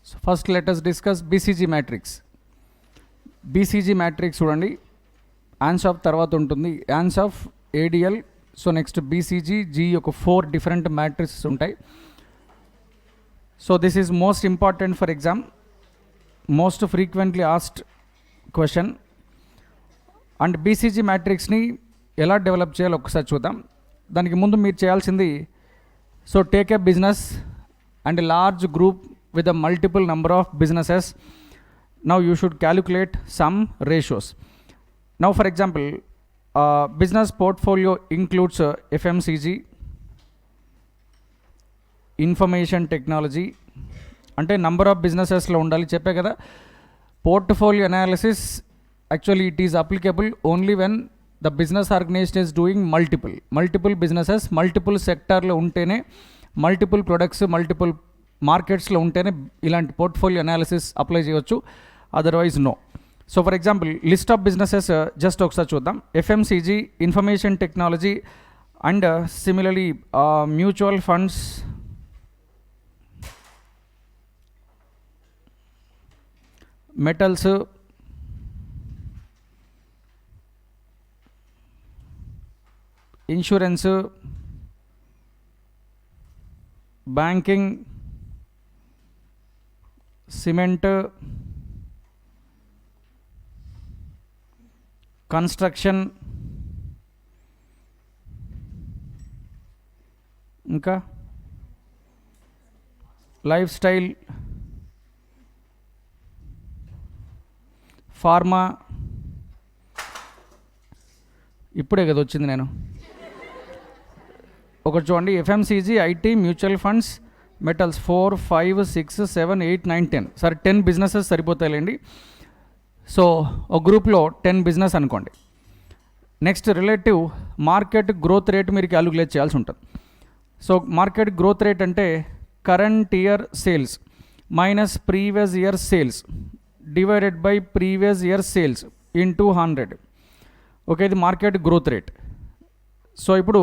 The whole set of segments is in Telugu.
So first let us discuss BCG matrix. BCG matrix చూడండి, ఆన్స్ ఆఫ్ తర్వాత ఉంటుంది, Ansoff ADL. So next BCG G ఒక 4 డిఫరెంట్ మ్యాట్రిక్స్ ఉంటాయి. So this is most important for exam, most frequently asked question. And BCG మ్యాట్రిక్స్ని ఎలా డెవలప్ చేయాలో ఒకసారి చూద్దాం. దానికి ముందు మీరు చేయాల్సింది, so take a business and large group with a multiple number of businesses. Now you should calculate some ratios. Now for example, business portfolio includes FMCG, information technology, అంటే number of businesses లో ఉండాలి చెప్పే కదా. Portfolio analysis actually it is applicable only when the business organization is doing multiple businesses, multiple సెక్టార్లో ఉంటేనే, multiple products, multiple మార్కెట్స్లో ఉంటేనే ఇలాంటి పోర్ట్ఫోలియో అనాలిసిస్ అప్లై చేయవచ్చు, otherwise no. So for example list of businesses just ఒకసారి చూద్దాం. FMCG, information technology and similarly mutual funds, metals, insurance, banking, cement, construction, ఇంకా లైఫ్ స్టైల్, ఫార్మా. ఇప్పుడే కదా వచ్చింది నేను. ఒకటి చూడండి, FMCG, IT, mutual funds, metals 4, 5, 6, 7, 8, 9, 10. సరే 10 బిజినెసెస్ సరిపోతాయిలేండి. సో ఒక గ్రూప్లో 10 బిజినెస్ అనుకోండి. Next relative market growth rate మీరు క్యాలిక్యులేట్ చేయాల్సి ఉంటుంది. సో మార్కెట్ గ్రోత్ రేట్ అంటే current year sales minus previous year sales divided by previous year sales into 100. Okay, ఇది మార్కెట్ గ్రోత్ రేట్. సో ఇప్పుడు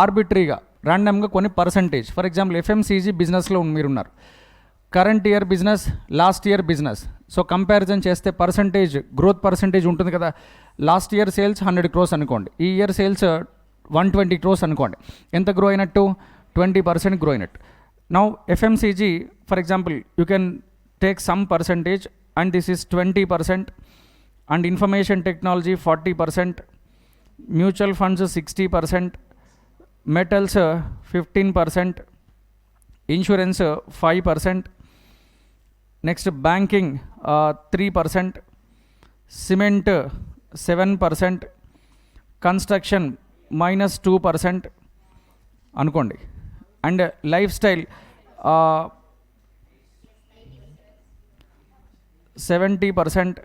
ఆర్బిటరీగా ర్యాండమ్గా కొన్ని పర్సంటేజ్, ఫర్ ఎగ్జాంపుల్ FMCG బిజినెస్లో మీరున్నారు, current year business, last year business. So comparison చేస్తే పర్సంటేజ్, గ్రోత్ పర్సంటేజ్ ఉంటుంది కదా. లాస్ట్ ఇయర్ సేల్స్ 100 crores అనుకోండి, ఈ ఇయర్ సేల్స్ 120 crores అనుకోండి. ఎంత గ్రో అయినట్టు? 20% గ్రో అయినట్టు. Now FMCG for example you can take some percentage and this is 20%, and information technology 40%, mutual funds 60%, metals 15%, insurance 5%, next banking 3%, cement 7%, construction -2% అనుకోండి. And lifestyle 70%,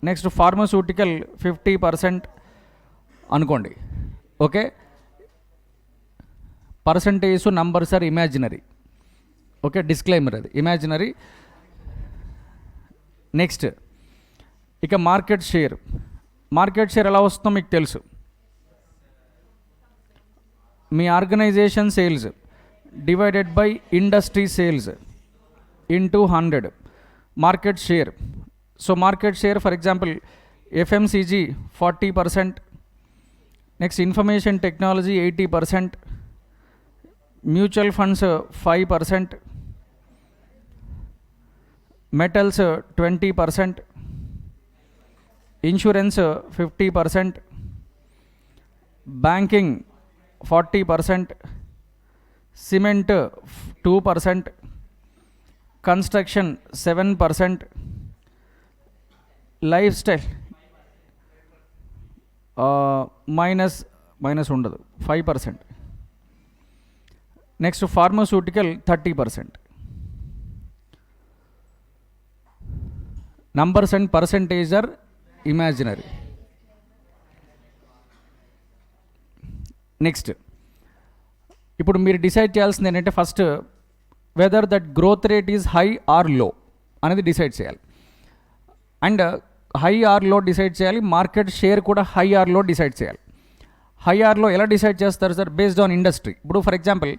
next pharmaceutical 50% అనుకోండి. Okay, percentage numbers are imaginary. Okay, disclaimer, అది ఇమాజినరీ. నెక్స్ట్ ఇక మార్కెట్ షేర్. మార్కెట్ షేర్ ఎలా వస్తుందో మీకు తెలుసు. మీ organisation sales divided by industry sales into 100 market share. So market share for example FMCG 40%, next information technology 80%, mutual funds 5%, metals 20%, insurance 50%, banking 40%, cement 2%, construction 7%, life style minus ఉండదు 5%, next pharmaceutical 30%. Numbers and percentage are imaginary. Next ఇప్పుడు మీరు డిసైడ్ చేయాల్సింది ఏంటంటే, first whether that growth rate is high or low అనేది డిసైడ్ చేయాలి. And high or low decide చేయాలి, మార్కెట్ షేర్ కూడా హై ఆర్ లో డిసైడ్ చేయాలి. హై ఆర్లో ఎలా డిసైడ్ చేస్తారు సార్? Based on industry. ఇప్పుడు ఫర్ ఎగ్జాంపుల్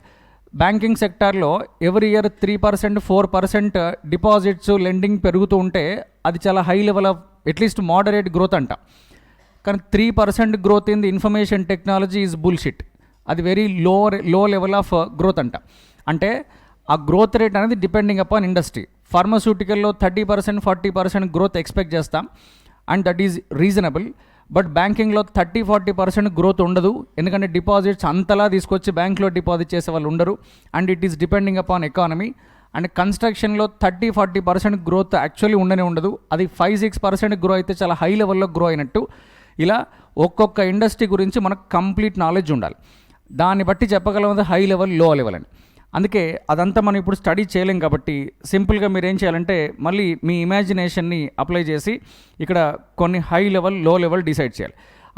బ్యాంకింగ్ సెక్టార్లో ఎవ్రీ ఇయర్ 3%, 4% డిపాజిట్స్ లెండింగ్ పెరుగుతూ ఉంటే అది చాలా high level of at least moderate growth అంట. కానీ 3% growth in the information technology is bullshit. అది very low level of growth అంట. అంటే ఆ గ్రోత్ రేట్ అనేది డిపెండింగ్ అపాన్ ఇండస్ట్రీ. ఫార్మాస్యూటికల్లో 30%, 40% గ్రోత్ ఎక్స్పెక్ట్ చేస్తాం and that is reasonable. But బ్యాంకింగ్లో 30-40% గ్రోత్ ఉండదు, ఎందుకంటే డిపాజిట్స్ అంతలా తీసుకొచ్చి బ్యాంక్లో డిపాజిట్ చేసే వాళ్ళు ఉండరు and it is depending upon economy. And కన్స్ట్రక్షన్లో 30-40% గ్రోత్ యాక్చువల్లీ ఉండదు, అది 5-6% గ్రో అయితే చాలా హై లెవెల్లో గ్రో అయినట్టు. ఇలా ఒక్కొక్క ఇండస్ట్రీ గురించి మనకు కంప్లీట్ నాలెడ్జ్ ఉండాలి, దాన్ని బట్టి చెప్పగలం హై లెవెల్, లో లెవెల్ అని. అందుకే అదంతా మనం ఇప్పుడు స్టడీ చేయలేం కాబట్టి సింపుల్గా మీరు ఏం చేయాలంటే మళ్ళీ మీ ఇమాజినేషన్ని అప్లై చేసి ఇక్కడ కొన్ని హై లెవెల్, లో లెవెల్ డిసైడ్ చేయాలి.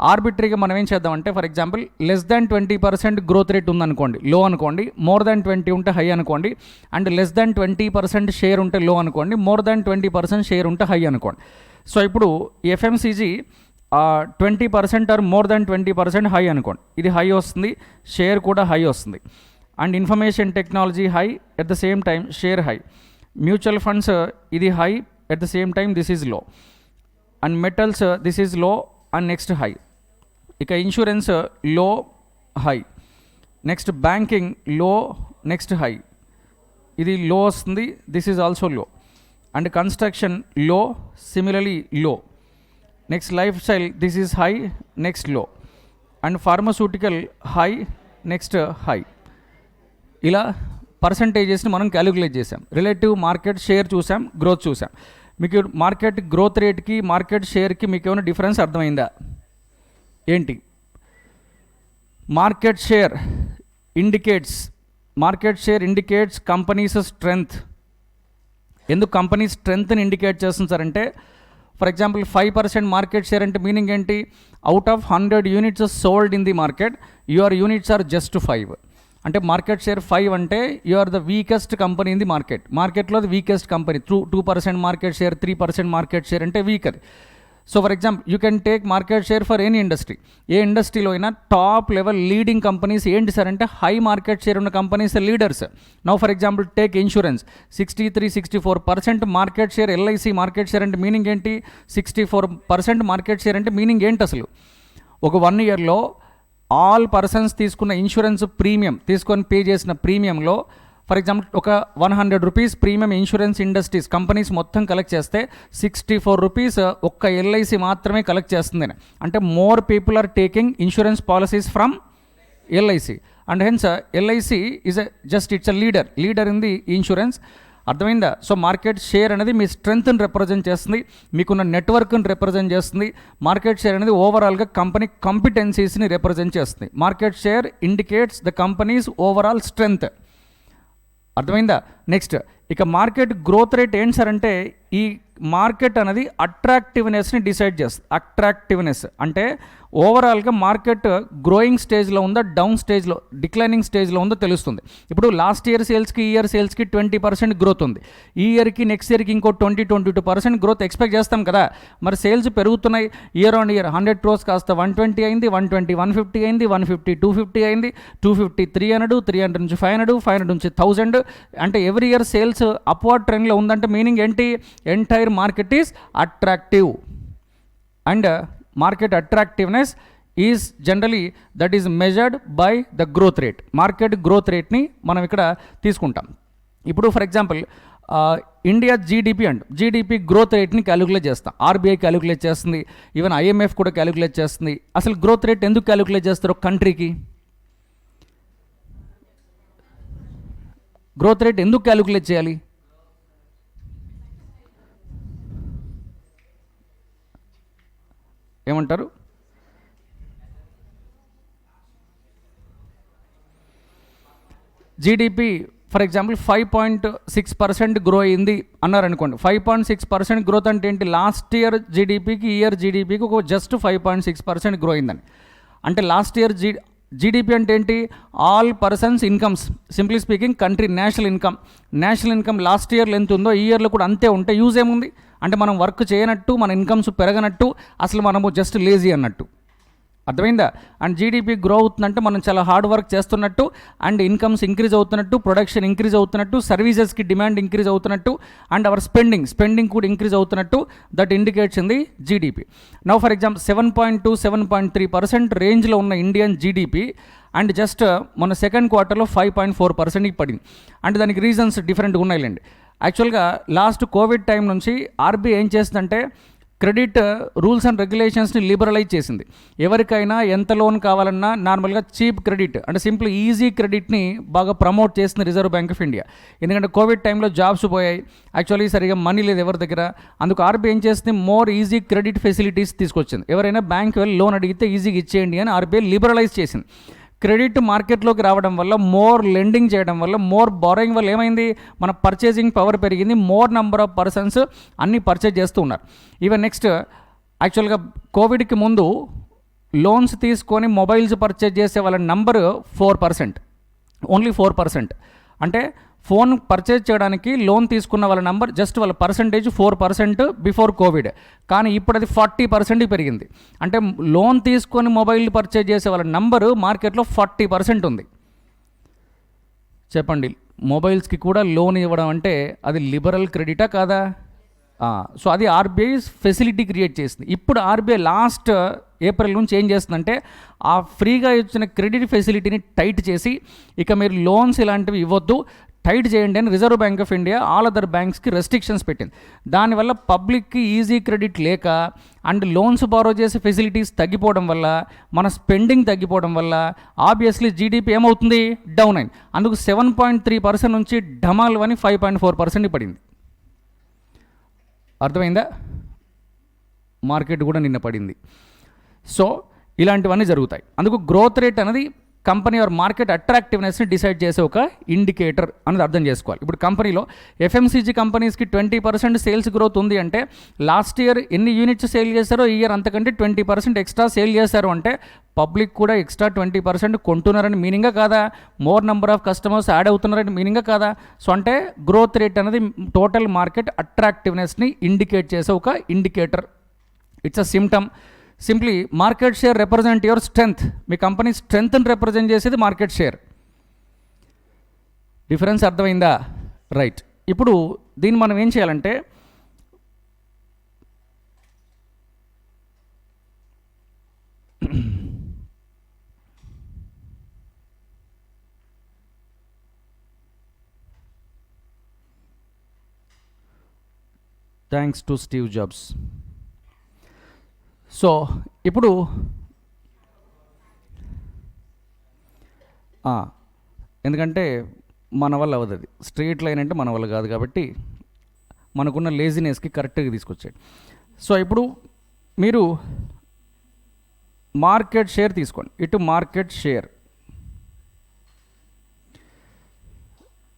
ఆర్బిటరీగా మనం ఏం చేద్దామంటే for example less than 20% growth rate ఉందనుకోండి, లో అనుకోండి. మోర్ దాన్ 20 ఉంటే హై అనుకోండి. అండ్ లెస్ దాన్ 20% షేర్ ఉంటే లో అనుకోండి. మోర్ దాన్ 20% షేర్ ఉంటే హై అనుకోండి. సో ఇప్పుడు FMCG 20% or more than 20% high అనుకోండి, ఇది హై వస్తుంది, షేర్ కూడా హై వస్తుంది. And information technology high, at the same time share high. Mutual funds ఇది high, at the same time this is low. And metals this is low and next high. ఇక insurance low, high. Next banking low, next high, ఇది లో వస్తుంది, this is also low. And construction low, similarly low. Next lifestyle this is high, next low. And pharmaceutical high, next high. ఇలా పర్సంటేజెస్ని మనం క్యాలిక్యులేట్ చేసాం. రిలేటివ్ మార్కెట్ షేర్ చూసాం, గ్రోత్ చూసాం. మీకు మార్కెట్ గ్రోత్ రేట్కి మార్కెట్ షేర్కి మీకు ఏమైనా డిఫరెన్స్ అర్థమైందా ఏంటి? Market share indicates companies strength. ఎందుకు కంపెనీ స్ట్రెంగ్త్ని ఇండికేట్ చేస్తుంది సార్ అంటే ఫర్ ఎగ్జాంపుల్ 5% మార్కెట్ షేర్ అంటే మీనింగ్ ఏంటి? Out of 100 units sold in the market your units are just 5. అంటే మార్కెట్ షేర్ 5 అంటే you are the weakest company in the మార్కెట్లో the weakest company. 2% market share, 3% market share అంటే వీక్ అది. So for example you can take market share for any industry. ఏ ఇండస్ట్రీలో అయినా టాప్ లెవెల్ లీడింగ్ కంపెనీస్ ఏంటి సార్ అంటే హై మార్కెట్ షేర్ ఉన్న companies leaders. Now for example take insurance 63-64% market share. LIC market share అంటే మీనింగ్ ఏంటి? 64% మార్కెట్ షేర్ అంటే మీనింగ్ ఏంటి అసలు? ఒక 1 ఇయర్లో ఆల్ పర్సన్స్ తీసుకున్న ఇన్సూరెన్స్ ప్రీమియం తీసుకొని పే చేసిన ప్రీమియంలో ఫర్ ఎగ్జాంపుల్ ఒక 100 rupees premium insurance industries companies మొత్తం కలెక్ట్ చేస్తే 64 రూపీస్ ఒక్క ఎల్ఐసి మాత్రమే కలెక్ట్ చేస్తుంది. అంటే more people are taking insurance policies from LIC and hence LIC is it's a leader in the insurance. అర్థమైందా? సో మార్కెట్ షేర్ అనేది మీ స్ట్రెంగ్త్ని రిప్రజెంట్ చేస్తుంది, మీకున్న నెట్వర్క్ని రిప్రజెంట్ చేస్తుంది. మార్కెట్ షేర్ అనేది ఓవరాల్గా కంపెనీ కాంపిటెన్సీస్ని రిప్రజెంట్ చేస్తుంది. Market share indicates the companies overall strength. అర్థమైందా? నెక్స్ట్ ఇక మార్కెట్ గ్రోత్ రేట్ ఏంటి సార్ అంటే ఈ మార్కెట్ అనేది అట్రాక్టివ్నెస్ని డిసైడ్ చేస్తుంది. అట్రాక్టివ్నెస్ అంటే ఓవరాల్గా మార్కెట్ గ్రోయింగ్ స్టేజ్లో ఉందా, డౌన్ స్టేజ్లో, డిక్లైనింగ్ స్టేజ్లో ఉందో తెలుస్తుంది. ఇప్పుడు లాస్ట్ ఇయర్ సేల్స్కి ఈ ఇయర్ సేల్స్కి 20% గ్రోత్ ఉంది. ఈ ఇయర్కి నెక్స్ట్ ఇయర్కి ఇంకో 20-22% గ్రోత్ ఎక్స్పెక్ట్ చేస్తాం కదా. మరి సేల్స్ పెరుగుతున్నాయి ఇయర్ ఆన్ ఇయర్. 100 crores కాస్త 120 అయింది, 120 150 అయింది, 150 250 అయింది, 250 300, 300 నుంచి 500, 500 నుంచి 1000. అంటే ఎవ్రీ ఇయర్ సేల్స్ అప్వర్డ్ ట్రెండ్లో ఉందంటే మీనింగ్ ఏంటి? Entire market is attractive. And market attractiveness is generally that is measured by the growth rate. Market growth రేట్ని మనం ఇక్కడ తీసుకుంటాం. ఇప్పుడు for example India GDP growth రేట్ని క్యాలిక్యులేట్ చేస్తాం. ఆర్బీఐ క్యాలిక్యులేట్ చేస్తుంది, ఈవెన్ ఐఎంఎఫ్ కూడా క్యాలిక్యులేట్ చేస్తుంది. అసలు గ్రోత్ రేట్ ఎందుకు క్యాలిక్యులేట్ చేస్తారు ఒక కంట్రీకి? గ్రోత్ రేట్ ఎందుకు క్యాలిక్యులేట్ చేయాలి? ఏమంటారు? జీడిపి ఫర్ ఎగ్జాంపుల్ 5.6% గ్రో అయింది అన్నారనుకోండి. 5.6% గ్రోత్ అంటే ఏంటి? లాస్ట్ ఇయర్ జీడిపికి ఈ ఇయర్ జీడిపికి ఒక జస్ట్ 5.6% గ్రో అయిందని. అంటే లాస్ట్ ఇయర్ జీడిపి అంటే ఏంటి? All persons incomes. Simply speaking country national income last ఇయర్లో ఎంత ఉందో ఈ ఇయర్లో కూడా అంతే ఉంటే యూజ్ ఏముంది? అంటే మనం వర్క్ చేయనట్టు, మన ఇన్కమ్స్ పెరగనట్టు, అసలు మనము జస్ట్ లేజీ అన్నట్టు. అర్థమైందా? అండ్ జీడిపి గ్రో అవుతుందంటే మనం చాలా హార్డ్ వర్క్ చేస్తున్నట్టు, అండ్ ఇన్కమ్స్ ఇంక్రీజ్ అవుతున్నట్టు, ప్రొడక్షన్ ఇంక్రీజ్ అవుతున్నట్టు, సర్వీసెస్కి డిమాండ్ ఇంక్రీజ్ అవుతున్నట్టు, అండ్ అవర్ స్పెండింగ్ కూడా ఇంక్రీజ్ అవుతున్నట్టు. That indicates in the GDP. Now for example 7.2 7.3% రేంజ్లో ఉన్న ఇండియన్ జీడిపి అండ్ జస్ట్ మన సెకండ్ క్వార్టర్లో 5.4% పడింది. అంటే దానికి రీజన్స్ డిఫరెంట్గా ఉన్నాయిలేండి. యాక్చువల్గా లాస్ట్ కోవిడ్ టైం నుంచి ఆర్బీఐ ఏం చేస్తుందంటే క్రెడిట్ రూల్స్ అండ్ రెగ్యులేషన్స్ని లిబరలైజ్ చేసింది. ఎవరికైనా ఎంత లోన్ కావాలన్నా నార్మల్గా చీప్ క్రెడిట్ అంటే సింపుల్ ఈజీ క్రెడిట్ని బాగా ప్రమోట్ చేసింది రిజర్వ్ బ్యాంక్ ఆఫ్ ఇండియా. ఎందుకంటే కోవిడ్ టైంలో జాబ్స్ పోయాయి, యాక్చువల్లీ సరిగా మనీ లేదు ఎవరి దగ్గర. అందుకు ఆర్బీఐ ఏం చేస్తుంది, మోర్ ఈజీ క్రెడిట్ ఫెసిలిటీస్ తీసుకొచ్చింది. ఎవరైనా బ్యాంక్ వెళ్ళి లోన్ అడిగితే ఈజీగా ఇచ్చేయండి అని ఆర్బీఐ లిబరలైజ్ చేసింది. క్రెడిట్ మార్కెట్లోకి రావడం వల్ల, మోర్ లెండింగ్ చేయడం వల్ల, మోర్ బారోయింగ్ వల్ల ఏమైంది, మన పర్చేసింగ్ పవర్ పెరిగింది. మోర్ నెంబర్ ఆఫ్ పర్సన్స్ అన్నీ పర్చేజ్ చేస్తూ ఉన్నారు. ఈవెన్ నెక్స్ట్ యాక్చువల్గా కోవిడ్కి ముందు లోన్స్ తీసుకొని మొబైల్స్ పర్చేజ్ చేసే వాళ్ళ నంబరు 4%, ఓన్లీ 4%. అంటే ఫోన్ పర్చేజ్ చేయడానికి లోన్ తీసుకున్న వాళ్ళ నెంబర్ జస్ట్ వాళ్ళ పర్సంటేజ్ 4% బిఫోర్ కోవిడ్. కానీ ఇప్పుడు అది 40% పెరిగింది. అంటే లోన్ తీసుకొని మొబైల్ పర్చేజ్ చేసే వాళ్ళ నంబరు మార్కెట్లో 40% ఉంది. చెప్పండి, మొబైల్స్కి కూడా లోన్ ఇవ్వడం అంటే అది లిబరల్ క్రెడిటా కాదా? సో అది ఆర్బీఐ ఫెసిలిటీ క్రియేట్ చేసింది. ఇప్పుడు ఆర్బీఐ లాస్ట్ ఏప్రిల్ నుంచి ఏం చేస్తుందంటే ఆ ఫ్రీగా ఇచ్చిన క్రెడిట్ ఫెసిలిటీని టైట్ చేసి ఇక మీరు లోన్స్ ఇలాంటివి ఇవ్వద్దు, టైట్ చేయండి అని reserve bank of India all other బ్యాంక్స్కి రెస్ట్రిక్షన్స్ పెట్టింది. దానివల్ల పబ్లిక్కి ఈజీ క్రెడిట్ లేక అండ్ లోన్స్ బారో చేసే ఫెసిలిటీస్ తగ్గిపోవడం వల్ల, మన స్పెండింగ్ తగ్గిపోవడం వల్ల ఆబ్వియస్లీ జీడిపి ఏమవుతుంది, డౌన్ అయింది. అందుకు 7.3% నుంచి ఢమాల్ అని 5.4% పడింది. అర్థమైందా? మార్కెట్ కూడా నిన్న పడింది. సో ఇలాంటివన్నీ జరుగుతాయి. అందుకు గ్రోత్ రేట్ అనేది కంపెనీ ఆర్ మార్కెట్ అట్రాక్టివ్నెస్ని డిసైడ్ చేసే ఒక ఇండికేటర్ అనేది అర్థం చేసుకోవాలి. ఇప్పుడు కంపెనీలో ఎఫ్ఎంసీజీ కంపెనీస్కి 20% సేల్స్ గ్రోత్ ఉంది అంటే లాస్ట్ ఇయర్ ఎన్ని యూనిట్స్ సేల్ చేశారో ఈ ఇయర్ అంతకంటే 20% ఎక్స్ట్రా సేల్ చేశారు అంటే పబ్లిక్ కూడా ఎక్స్ట్రా 20% కొంటున్నారని మీనింగా కాదా? More number of customers add అవుతున్నారని మీనింగా కాదా? సో అంటే గ్రోత్ రేట్ అనేది టోటల్ మార్కెట్ అట్రాక్టివ్నెస్ని ఇండికేట్ చేసే ఒక indicator. It's a symptom. Simply market share represent your strength. మీ కంపెనీ స్ట్రెంగ్త్ని రిప్రజెంట్ చేసేది మార్కెట్ షేర్. డిఫరెన్స్ అర్థమైందా? రైట్. ఇప్పుడు దీన్ని మనం ఏం చేయాలంటే thanks to Steve Jobs. So ఇప్పుడు ఎందుకంటే మన వల్ల అవ్వదు, అది స్ట్రెయిట్ లైన్ అంటే మన వల్ల కాదు కాబట్టి మనకున్న లేజినెస్కి కరెక్ట్గా తీసుకొచ్చాడు. సో ఇప్పుడు మీరు మార్కెట్ షేర్ తీసుకోండి. ఇటు market share,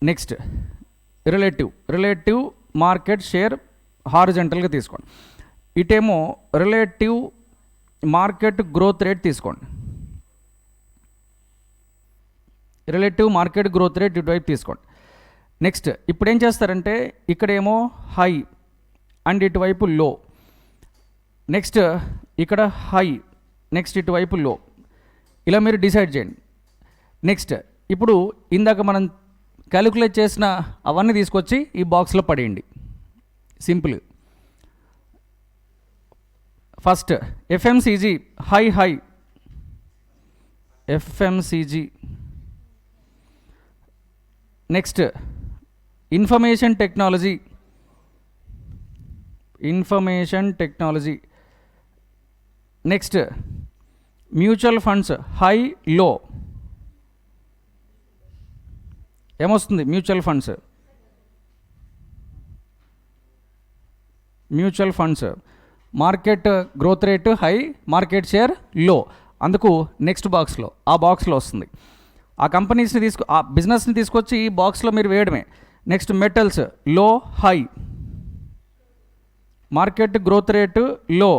next relative market share హారిజంటల్గా తీసుకోండి. ఇటేమో రిలేటివ్ మార్కెట్ గ్రోత్ రేట్ తీసుకోండి. రిలేటివ్ మార్కెట్ గ్రోత్ రేట్ ఇటువైపు తీసుకోండి. నెక్స్ట్ ఇప్పుడు ఏం చేస్తారంటే ఇక్కడేమో హై అండ్ ఇటువైపు లో, నెక్స్ట్ ఇక్కడ హై, నెక్స్ట్ ఇటువైపు లో, ఇలా మీరు డిసైడ్ చేయండి. నెక్స్ట్ ఇప్పుడు ఇందాక మనం క్యాలిక్యులేట్ చేసిన అవన్నీ తీసుకొచ్చి ఈ బాక్స్లో పడేయండి. Simple. First FMCG high, FMCG. Next information technology. Next mutual funds high లో. ఏమొస్తుంది? Mutual funds market growth rate high, market share లో. అందుకు నెక్స్ట్ బాక్స్లో ఆ బాక్స్లో వస్తుంది. ఆ కంపెనీస్ని ఆ బిజినెస్ని తీసుకొచ్చి ఈ బాక్స్లో మీరు వేయడమే. నెక్స్ట్ మెటల్స్ లో హై, మార్కెట్ గ్రోత్ రేటు లో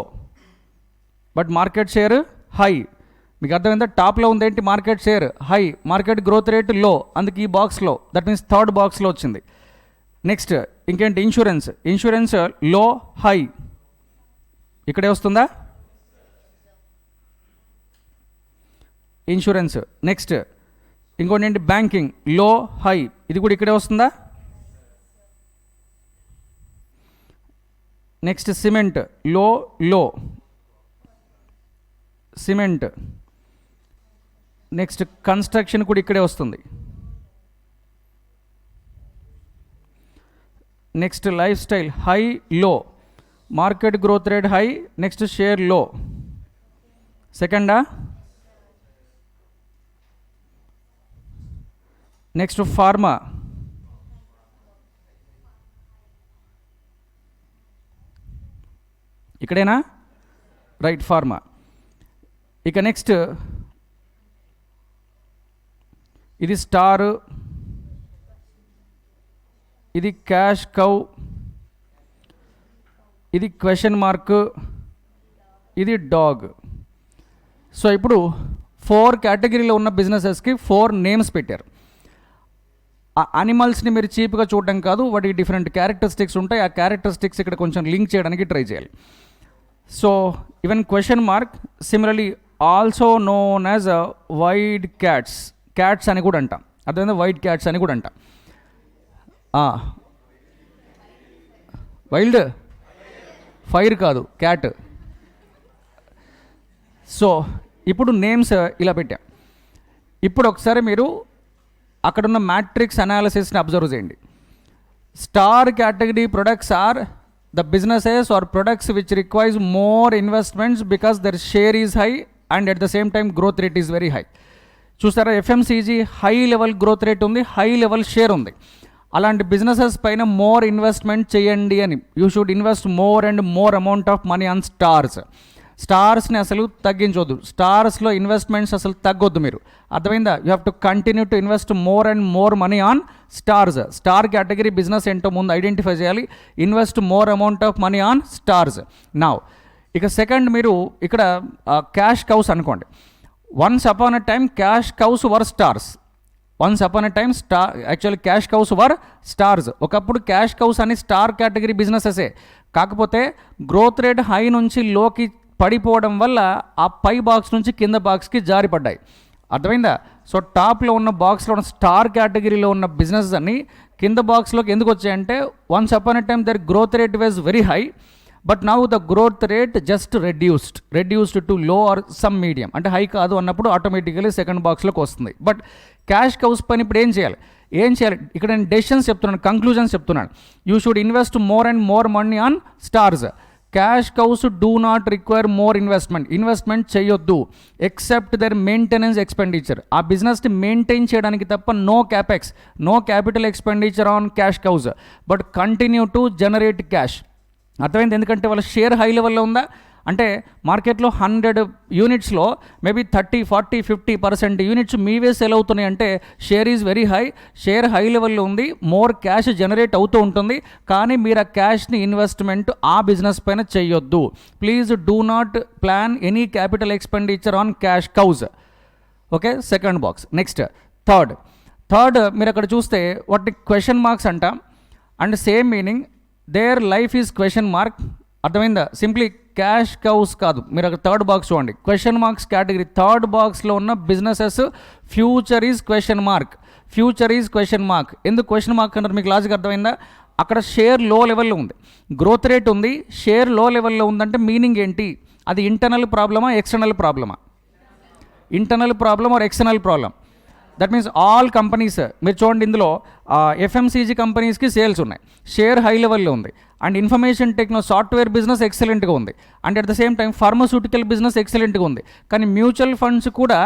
బట్ మార్కెట్ షేర్ హై. మీకు అర్థమైందా? టాప్లో ఉంది ఏంటి? Market share high, market growth rate లో. అందుకు ఈ బాక్స్లో, దట్ మీన్స్ థర్డ్ బాక్స్లో వచ్చింది. నెక్స్ట్ ఇంకేంటి? ఇన్సూరెన్స్ లో హై, ఇక్కడే వస్తుందా? ఇన్సూరెన్స్. నెక్స్ట్ ఇంకోటి ఏంటి, బ్యాంకింగ్, లో హై, ఇది కూడా ఇక్కడే వస్తుందా. నెక్స్ట్ సిమెంట్, లో లో సిమెంట్. నెక్స్ట్ కన్స్ట్రక్షన్ కూడా ఇక్కడే వస్తుంది. Next lifestyle, high low, market growth rate high, next share low. సెకండా. నెక్స్ట్ ఫార్మా, ఇక్కడేనా, రైట్, ఫార్మా. ఇక నెక్స్ట్ ఇది స్టార్, ఇది క్యాష్ కౌ, ఇది క్వశ్చన్ మార్క్, ఇది డాగ్. సో ఇప్పుడు 4 కేటగిరీలో ఉన్న బిజినెసెస్కి 4 నేమ్స్ పెట్టారు. ఆ అనిమల్స్ని మీరు చీప్గా చూడడం కాదు, వాటికి డిఫరెంట్ క్యారెక్టరిస్టిక్స్ ఉంటాయి. ఆ క్యారెక్టరిస్టిక్స్ ఇక్కడ కొంచెం లింక్ చేయడానికి ట్రై చేయాలి. So even question mark similarly also known as wild cats, cats అని కూడా అంటాం. అదేవిధంగా వైట్ క్యాట్స్ అని కూడా అంటాం. వైల్డ్ ఫైర్ కాదు, క్యాట్. సో ఇప్పుడు నేమ్స్ ఇలా పెట్టాం. ఇప్పుడు ఒకసారి మీరు అక్కడున్న మ్యాట్రిక్స్ అనాలిసిస్ని అబ్జర్వ్ చేయండి. Star category products are the businesses or products which requires more investments because their share is high and at the same time growth rate is very high. చూసారా, FMCG high level growth rate ఉంది, హై లెవెల్ షేర్ ఉంది. అలాంటి బిజినెసెస్ పైన మోర్ ఇన్వెస్ట్మెంట్ చేయండి అని. You should invest more and more amount of money on stars. స్టార్స్ని అసలు తగ్గించవద్దు, స్టార్స్లో ఇన్వెస్ట్మెంట్స్ అసలు తగ్గొద్దు. మీరు అర్థమైందా? You have to continue to invest more and more money on stars. Star category business ఏంటో ముందు ఐడెంటిఫై చేయాలి. Invest more amount of money on stars. Now ఇక సెకండ్, మీరు ఇక్కడ క్యాష్ కౌస్ అనుకోండి. Once upon a time cash cows were stars. Once upon a time actually cash cows were stars. ఒకప్పుడు క్యాష్ కౌస్ అని స్టార్ కేటగిరీ బిజినెసెసే, కాకపోతే గ్రోత్ రేట్ హై నుంచి లోకి పడిపోవడం వల్ల ఆ పై బాక్స్ నుంచి కింద బాక్స్కి జారిపడ్డాయి. అర్థమైందా? సో టాప్లో ఉన్న బాక్స్లో ఉన్న స్టార్ కేటగిరీలో ఉన్న బిజినెస్ అన్ని కింద బాక్స్లోకి ఎందుకు వచ్చాయంటే, once upon a time their growth rate was very high, but now the growth rate just reduced to low or some medium. అంటే హై కాదు అన్నప్పుడు ఆటోమేటికలీ సెకండ్ బాక్స్లోకి వస్తుంది. బట్ క్యాష్ కౌస్ పైన ఇప్పుడు ఏం చేయాలి? ఇక్కడ నేను డెసిషన్స్ చెప్తున్నాను, కంక్లూజన్స్ చెప్తున్నాను. You should invest more and more money on stars. Cash cows do not require more investment చేయొద్దు ఎక్సెప్ట్ దర్ మెయింటెనెన్స్ ఎక్స్పెండిచర్. ఆ బిజినెస్ని మెయింటైన్ చేయడానికి తప్ప no capex, no capital expenditure on cash cows, but continue to generate cash. అర్థమైంది? ఎందుకంటే వాళ్ళ షేర్ హై లెవెల్లో ఉందా అంటే మార్కెట్లో 100 యూనిట్స్లో మేబీ 30, 40, 50% యూనిట్స్ మీవే సెల్ అవుతున్నాయి అంటే share is very high, share high లెవెల్లో ఉంది, మోర్ క్యాష్ జనరేట్ అవుతూ ఉంటుంది. కానీ మీరు ఆ క్యాష్ని ఇన్వెస్ట్మెంట్ ఆ బిజినెస్ పైన చేయొద్దు. Please do not plan any capital expenditure on cash cows. Okay, second box. Next third మీరు అక్కడ చూస్తే వాటిని క్వశ్చన్ మార్క్స్ అంటాం. And same meaning, their life is question mark. అర్థమైందా? సింప్లీ క్యాష్ కౌస్ కాదు. మీరు అక్కడ థర్డ్ బాక్స్ చూడండి, క్వశ్చన్ మార్క్స్ కేటగిరీ. థర్డ్ బాక్స్లో ఉన్న businesses future is question mark. ఎందుకు క్వశ్చన్ మార్క్ అన్నారు? మీకు లాజిక్ అర్థమైందా? అక్కడ షేర్ లో లెవెల్లో ఉంది, గ్రోత్ రేట్ ఉంది, షేర్ లో లెవెల్లో ఉందంటే మీనింగ్ ఏంటి? అది ఇంటర్నల్ ప్రాబ్లమా, ఎక్స్టర్నల్ ప్రాబ్లమా? Internal problem or external problem? That means all companies మీరు చూడండి, ఇందులో ఎఫ్ఎంసీజీ కంపెనీస్కి సేల్స్ ఉన్నాయి, షేర్ హై లెవెల్లో ఉంది. అండ్ ఇన్ఫర్మేషన్ సాఫ్ట్వేర్ బిజినెస్ ఎక్సలెంట్గా ఉంది. And at the same time pharmaceutical business ఎక్సలెంట్గా ఉంది. కానీ మ్యూచువల్ ఫండ్స్ కూడా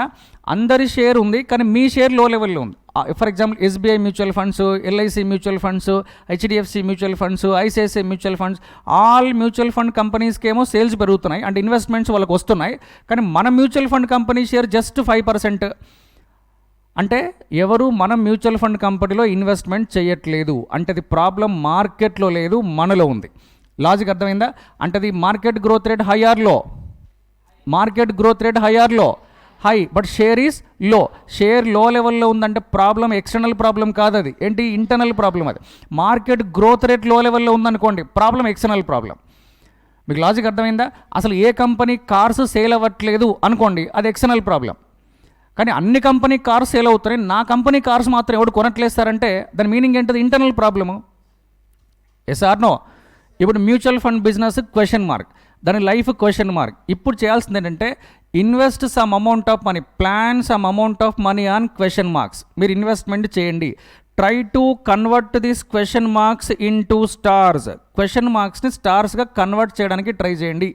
అందరి షేర్ ఉంది, కానీ మీ షేర్ లో లెవెల్లో ఉంది. For example SBI mutual funds, LIC mutual funds, HDFC mutual funds, ICICI mutual funds, all mutual fund కంపెనీస్కి ఏమో సేల్స్ పెరుగుతున్నాయి అండ్ ఇన్వెస్ట్మెంట్స్ వాళ్ళకి వస్తున్నాయి. కానీ మన mutual fund company share just 5%. అంటే ఎవరు మనం మ్యూచువల్ ఫండ్ కంపెనీలో ఇన్వెస్ట్మెంట్ చేయట్లేదు అంటే అది ప్రాబ్లం మార్కెట్లో లేదు, మనలో ఉంది. లాజిక్ అర్థమైందా? అంటే అది market growth rate high or low? High, but share is low. Share low లెవెల్లో ఉందంటే ప్రాబ్లం ఎక్స్టర్నల్ ప్రాబ్లం కాదు, అది ఏంటి? Internal problem. అది మార్కెట్ గ్రోత్ రేట్ లో లెవెల్లో ఉందనుకోండి, ప్రాబ్లం ఎక్స్టర్నల్ ప్రాబ్లం. మీకు లాజిక్ అర్థమైందా? అసలు ఏ కంపెనీ కార్స్ సేల్ అవ్వట్లేదు అనుకోండి, అది ఎక్స్టర్నల్ ప్రాబ్లం. కానీ అన్ని కంపెనీ కార్స్ సేల్ అవుతున్నాయి, నా కంపెనీ కార్స్ మాత్రం ఎవడు కొనట్లేస్తారంటే దాని మీనింగ్ ఏంటది? Internal problem. Yes or no? ఇప్పుడు mutual fund business question mark, దాని లైఫ్ క్వశ్చన్ మార్క్. ఇప్పుడు చేయాల్సింది ఏంటంటే invest some amount of money, plan some amount of money on question marks. మీరు ఇన్వెస్ట్మెంట్ చేయండి. Try to convert this question marks into stars. Question మార్క్స్ని స్టార్స్గా కన్వర్ట్ చేయడానికి ట్రై చేయండి.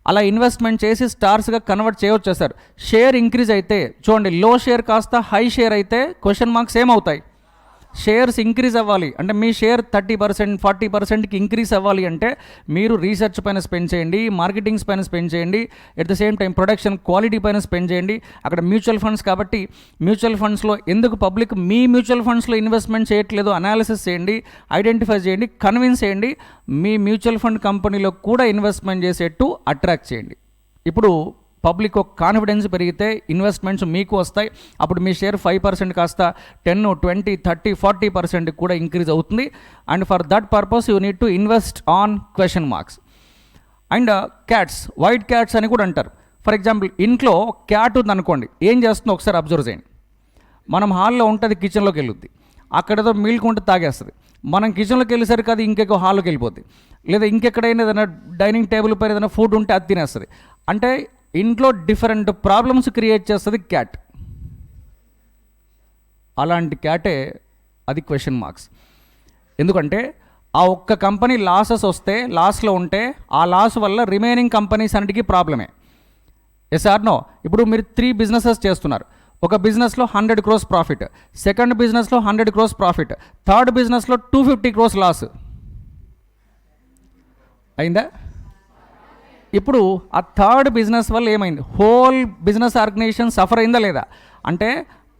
అలా ఇన్వెస్ట్మెంట్ చేసి స్టార్స్గా కన్వర్ట్ చేయవచ్చు సార్. షేర్ ఇంక్రీజ్ అయితే చూడండి, లో షేర్ కాస్త హై షేర్ అయితే క్వశ్చన్ మార్క్స్ ఏమవుతాయి? షేర్స్ ఇంక్రీజ్ అవ్వాలి అంటే మీ షేర్ 30%, 40%కి ఇంక్రీజ్ అవ్వాలి అంటే మీరు రీసెర్చ్ పైన స్పెండ్ చేయండి, మార్కెటింగ్స్ పైన స్పెండ్ చేయండి, at the same time production quality పైన స్పెండ్ చేయండి. అక్కడ మ్యూచువల్ ఫండ్స్ కాబట్టి మ్యూచువల్ ఫండ్స్లో ఎందుకు పబ్లిక్ మీ మ్యూచువల్ ఫండ్స్లో ఇన్వెస్ట్మెంట్ చేయట్లేదు అనాలిసిస్ చేయండి, ఐడెంటిఫై చేయండి, కన్విన్స్ చేయండి. మీ మ్యూచువల్ ఫండ్ కంపెనీలో కూడా ఇన్వెస్ట్మెంట్ చేసేట్టు అట్రాక్ట్ చేయండి. ఇప్పుడు పబ్లిక్ ఒక కాన్ఫిడెన్స్ పెరిగితే ఇన్వెస్ట్మెంట్స్ మీకు వస్తాయి. అప్పుడు మీ షేర్ 5% కాస్త 10, 20, 30, 40% కూడా ఇంక్రీజ్ అవుతుంది. And for that purpose you need to invest on question marks. And cats, white cats అని కూడా అంటారు. ఫర్ ఎగ్జాంపుల్ ఇంట్లో క్యాట్ ఉంది అనుకోండి, ఏం చేస్తుందో ఒకసారి అబ్జర్వ్ చేయండి. మనం హాల్లో ఉంటుంది, కిచెన్లోకి వెళ్ళుద్ది, అక్కడేదో మిల్క్ ఉంటే తాగేస్తుంది. మనం కిచెన్లోకి వెళ్ళేసరికి అది ఇంకెక్క హాల్లోకి వెళ్ళిపోద్ది, లేదా ఇంకెక్కడైనా ఏదైనా డైనింగ్ టేబుల్ పైన ఏదైనా ఫుడ్ ఉంటే అది తినేస్తుంది. అంటే ఇంట్లో డిఫరెంట్ ప్రాబ్లమ్స్ క్రియేట్ చేస్తుంది క్యాట్. అలాంటి క్యాటే అది క్వశ్చన్ మార్క్స్. ఎందుకంటే ఆ ఒక్క కంపెనీ లాసెస్ వస్తే, లాస్లో ఉంటే ఆ లాస్ వల్ల రిమైనింగ్ కంపెనీస్ అన్నిటికీ ప్రాబ్లమే. Yes or no? ఇప్పుడు మీరు 3 బిజినెసెస్ చేస్తున్నారు. ఒక బిజినెస్లో 100 crores ప్రాఫిట్, సెకండ్ బిజినెస్లో 100 crores ప్రాఫిట్, థర్డ్ బిజినెస్లో 250 crores లాస్ అయిందా? ఇప్పుడు ఆ థర్డ్ బిజినెస్ వల్ల ఏమైంది? హోల్ బిజినెస్ ఆర్గనైజేషన్ సఫర్ అయిందా లేదా? అంటే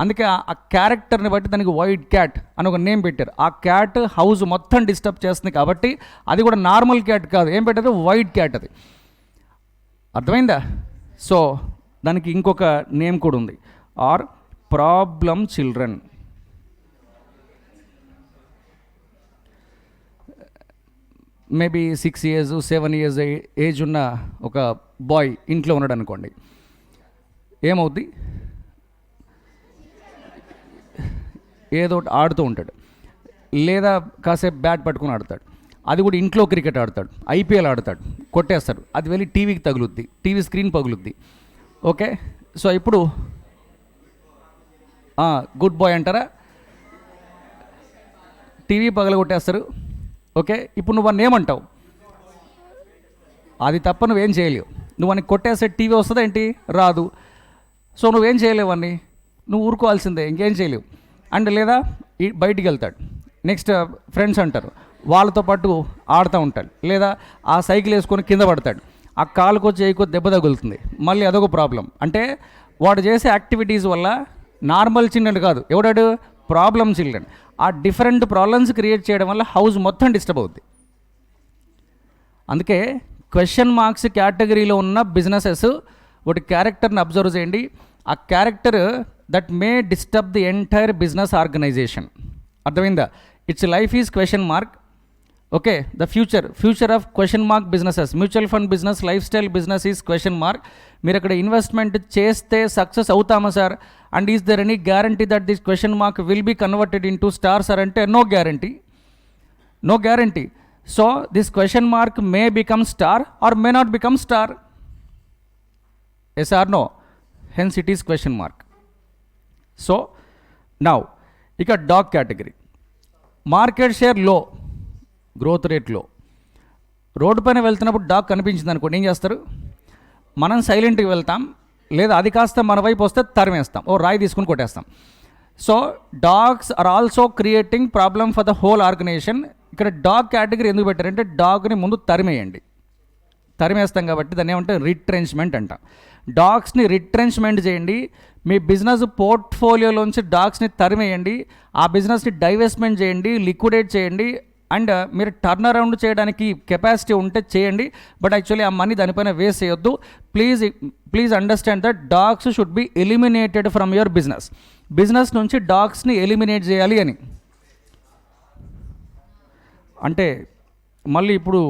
అందుకే ఆ క్యారెక్టర్ని బట్టి దానికి వైట్ క్యాట్ అని ఒక నేమ్ పెట్టారు. ఆ క్యాట్ హౌస్ మొత్తం డిస్టర్బ్ చేస్తుంది కాబట్టి అది కూడా నార్మల్ క్యాట్ కాదు, ఏం పెట్టారు? White cat. అది అర్థమైందా? సో దానికి ఇంకొక నేమ్ కూడా ఉంది, or problem children. Maybe 6 years 7 years age ఉన్న ఒక బాయ్ ఇంట్లో ఉన్నాడు అనుకోండి, ఏమవుద్ది? ఏదో ఒకటి ఆడుతూ ఉంటాడు, లేదా కాసేపు బ్యాట్ పట్టుకుని ఆడతాడు. అది కూడా ఇంట్లో క్రికెట్ ఆడతాడు, ఐపీఎల్ ఆడతాడు, కొట్టేస్తాడు, అది వెళ్ళి టీవీకి తగులుద్ది, టీవీ స్క్రీన్ పగులుద్ది. ఓకే, సో ఇప్పుడు గుడ్ బాయ్ అంటారా? టీవీ పగలగొట్టేస్తారు. ఓకే, ఇప్పుడు నువ్వు అన్నీ ఏమంటావు? అది తప్ప నువ్వేం చేయలేవు. నువ్వు అని కొట్టేస్తే టీవీ వస్తుందా ఏంటి? రాదు. సో నువ్వేం చేయలేవు అన్నీ, నువ్వు ఊరుకోవాల్సిందే, ఇంకేం చేయలేవు. అండ్ లేదా బయటికి వెళ్తాడు, నెక్స్ట్ ఫ్రెండ్స్ అంటారు, వాళ్ళతో పాటు ఆడుతూ ఉంటాడు, లేదా ఆ సైకిల్ వేసుకొని కింద పడతాడు, ఆ కాలుకో చేయకో దెబ్బ తగులుతుంది, మళ్ళీ అదొక ప్రాబ్లం. అంటే వాడు చేసే యాక్టివిటీస్ వల్ల నార్మల్ చిల్డ్రన్ కాదు, ఎవడాడు? Problem children. ఆ డిఫరెంట్ ప్రాబ్లమ్స్ క్రియేట్ చేయడం వల్ల హౌస్ మొత్తం డిస్టర్బ్ అవుద్ది. అందుకే క్వశ్చన్ మార్క్స్ కేటగిరీలో ఉన్న బిజినెసెస్ ఒకటి క్యారెక్టర్ని అబ్జర్వ్ చేయండి. ఆ character that may disturb the entire business organization. అర్థమైందా? It's life is question mark. Okay, the future of question mark businesses, mutual fund business, life style business is question mark. మీరు అక్కడ ఇన్వెస్ట్మెంట్ చేస్తే సక్సెస్ అవుతామా sir? And is there any guarantee that this question mark will be converted into stars sir అంటే no guarantee, no guarantee. So this question mark may become star are May not become star. Yes or no? Hence it is question mark. So now ఇక డాగ్ కేటగిరీ, మార్కెట్ షేర్ లో, గ్రోత్ రేట్ లో. రోడ్డు పైన వెళ్తున్నప్పుడు డాగ్ కనిపించింది అనుకోండి, ఏం చేస్తారు? మనం సైలెంట్గా వెళ్తాం, లేదా అది కాస్త మన వైపు వస్తే తరిమేస్తాం, ఓ రాయి తీసుకుని కొట్టేస్తాం. So dogs are also creating problem for the whole organization. ఇక్కడ డాగ్ కేటగిరీ ఎందుకు పెట్టారంటే డాగ్ని ముందు తరిమేయండి, తరిమేస్తాం కాబట్టి దాన్ని ఏమంటే రిట్రెంచ్మెంట్ అంటాం. డాగ్స్ని రిట్రెంచ్మెంట్ చేయండి, మీ బిజినెస్ పోర్ట్ఫోలియోలోంచి డాగ్స్ని తరిమేయండి, ఆ బిజినెస్ని డైవెస్ట్మెంట్ చేయండి, లిక్విడేట్ చేయండి. అండ్ మీరు టర్న్ అరౌండ్ చేయడానికి కెపాసిటీ ఉంటే చేయండి, బట్ యాక్చువల్లీ ఆ మనీ దానిపైన వేస్ట్ చేయొద్దు. Please understand that dogs should B eliminated from your business నుంచి డాగ్స్ని ఎలిమినేట్ చేయాలి అని. అంటే మళ్ళీ ఇప్పుడు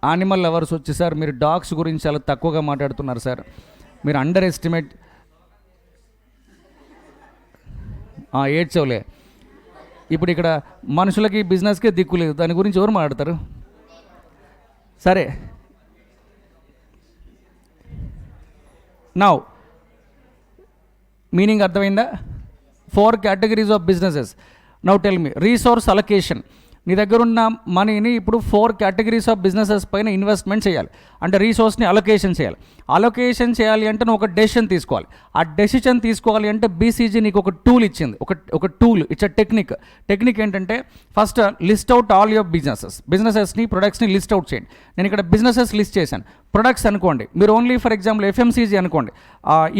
యానిమల్ లవర్స్ వచ్చి సార్ మీరు డాగ్స్ గురించి చాలా తక్కువగా మాట్లాడుతున్నారు సార్, మీరు అండర్ ఎస్టిమేట్. ఏడ్చవులే. ఇప్పుడు ఇక్కడ మనుషులకి బిజినెస్కే దిక్కు లేదు, దాని గురించి ఎవరు మాట్లాడతారు? సరే, నౌ మీనింగ్ అర్థమైందా? 4 categories of businesses. Now tell me, resource allocation. నీ దగ్గర ఉన్న మనీని ఇప్పుడు 4 categories ఆఫ్ బిజినెసెస్ పైన ఇన్వెస్ట్మెంట్ చేయాలి, అంటే రీసోర్స్ని అలొకేషన్ చేయాలి. అలొకేషన్ చేయాలి అంటే నువ్వు ఒక డెసిషన్ తీసుకోవాలి. ఆ డెసిషన్ తీసుకోవాలి అంటే బీసీజీ నీకు ఒక టూల్ ఇచ్చింది, ఒక టూల్, ఇట్స్ అ టెక్నిక్ ఏంటంటే first list out all your బిజినెసెస్ని, ప్రొడక్ట్స్ని లిస్ట్ అవుట్ చేయండి. నేను ఇక్కడ బిజినెసెస్ లిస్ట్ చేశాను. ప్రొడక్ట్స్ అనుకోండి, మీరు ఓన్లీ ఫర్ ఎగ్జాంపుల్ ఎఫ్ఎంసీజీ అనుకోండి.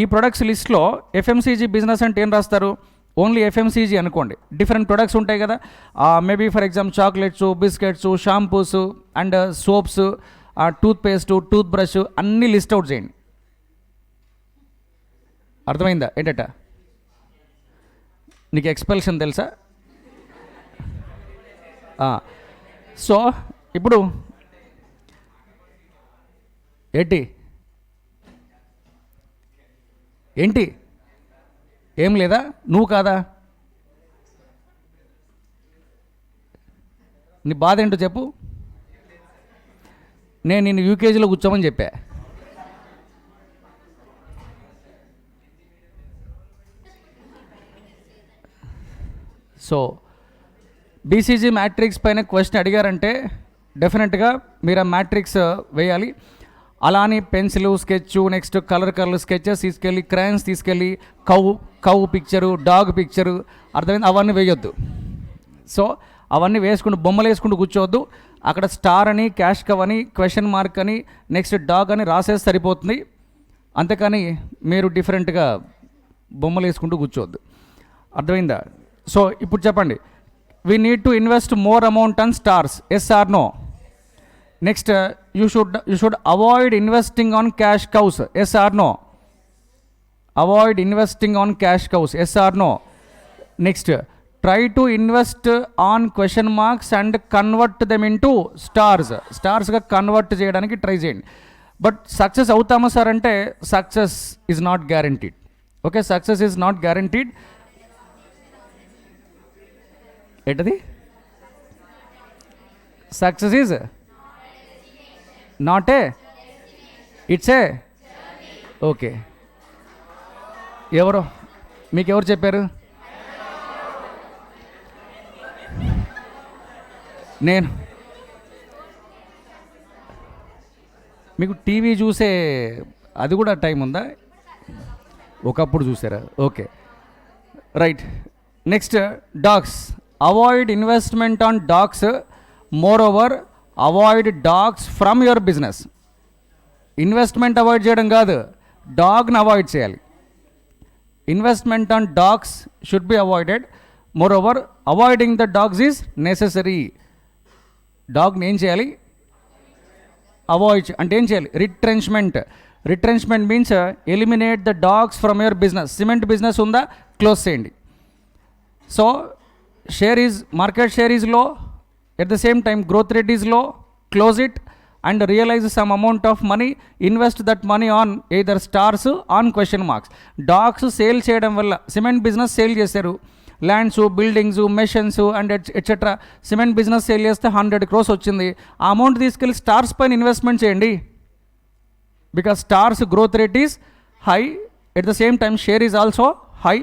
ఈ ప్రొడక్ట్స్ లిస్ట్లో ఎఫ్ఎంసీజీ బిజినెస్ అంటే ఏం రాస్తారు? ఓన్లీ ఎఫ్ఎంసీజీ అనుకోండి. డిఫరెంట్ ప్రొడక్ట్స్ ఉంటాయి కదా, maybe for example chocolates, biscuits, shampoos and soaps, toothpaste, tooth brush అన్నీ లిస్ట్ అవుట్ చేయండి. అర్థమైందా? ఏంటట నీకు ఎక్స్పెల్షన్ తెలుసా? సో ఇప్పుడు ఏంటి ఏం లేదా? నువ్వు కాదా? నీ బాధ ఏంటో చెప్పు. నేను నిన్ను యూకేజీలో కూర్చోమని చెప్పా. సో బీసీజీ మ్యాట్రిక్స్ పైన క్వశ్చన్ అడిగారంటే డెఫినెట్గా మీరు ఆ మ్యాట్రిక్స్ వేయాలి. అలా అని pencil, sketch, next colour sketches తీసుకెళ్ళి, క్రయాన్స్ తీసుకెళ్ళి, కౌ పిక్చరు, డాగ్ పిక్చరు, అర్థమైంది, అవన్నీ వేయొద్దు. సో అవన్నీ వేసుకుంటూ బొమ్మలు వేసుకుంటూ కూర్చోవద్దు. అక్కడ స్టార్ అని, క్యాష్ కవ్ అని, క్వశ్చన్ మార్క్ అని, నెక్స్ట్ డాగ్ అని రాసేసి సరిపోతుంది. అంతేకాని మీరు డిఫరెంట్గా బొమ్మలు వేసుకుంటూ కూర్చోవద్దు. అర్థమైందా? సో ఇప్పుడు చెప్పండి, we need to invest more amount on stars, yes or no? Next you should avoid investing on cash cows, yes or no? Avoid investing on cash cows, yes or no? Next, try to invest on question marks and convert them into stars గా కన్వర్ట్ చేయడానికి ట్రై చేయండి. బట్ సక్సెస్ అవుతామా సార్ అంటే success is not guaranteed. Okay, success is not guaranteed. ఏంటది? Success is not a, it's a. Okay, మీకు ఎవరు చెప్పారు? నేను మీకు టీవీ చూసే అది కూడా టైం ఉందా? ఒకప్పుడు చూసారా? Okay, right. Next, dogs. Avoid investment on dogs. Moreover, avoid dogs from your business. Investment avoid చేయడం కాదు, డాగ్ని అవాయిడ్ చేయాలి. Investment on dogs should be avoided. Moreover, avoiding the dogs is necessary. డాగ్ని ఏం చేయాలి? అవాయిడ్. అంటే ఏం చేయాలి? Retrenchment means eliminate the dogs from your business. Cement business ఉందా? క్లోజ్ చేయండి. So market share is low, at the same time growth rate is low, close it and realize some amount of money, invest that money on either stars on question marks. Dogs sale చేయడం వల్ల, సిమెంట్ బిజినెస్ సేల్ చేశారు, lands, buildings, machines and etcetera, cement business sale చేస్తే 100 crores వచ్చింది. ఆ అమౌంట్ తీసుకెళ్ళి స్టార్స్ పైన ఇన్వెస్ట్మెంట్ చేయండి. Because stars growth rate is high, at the same time share is also high.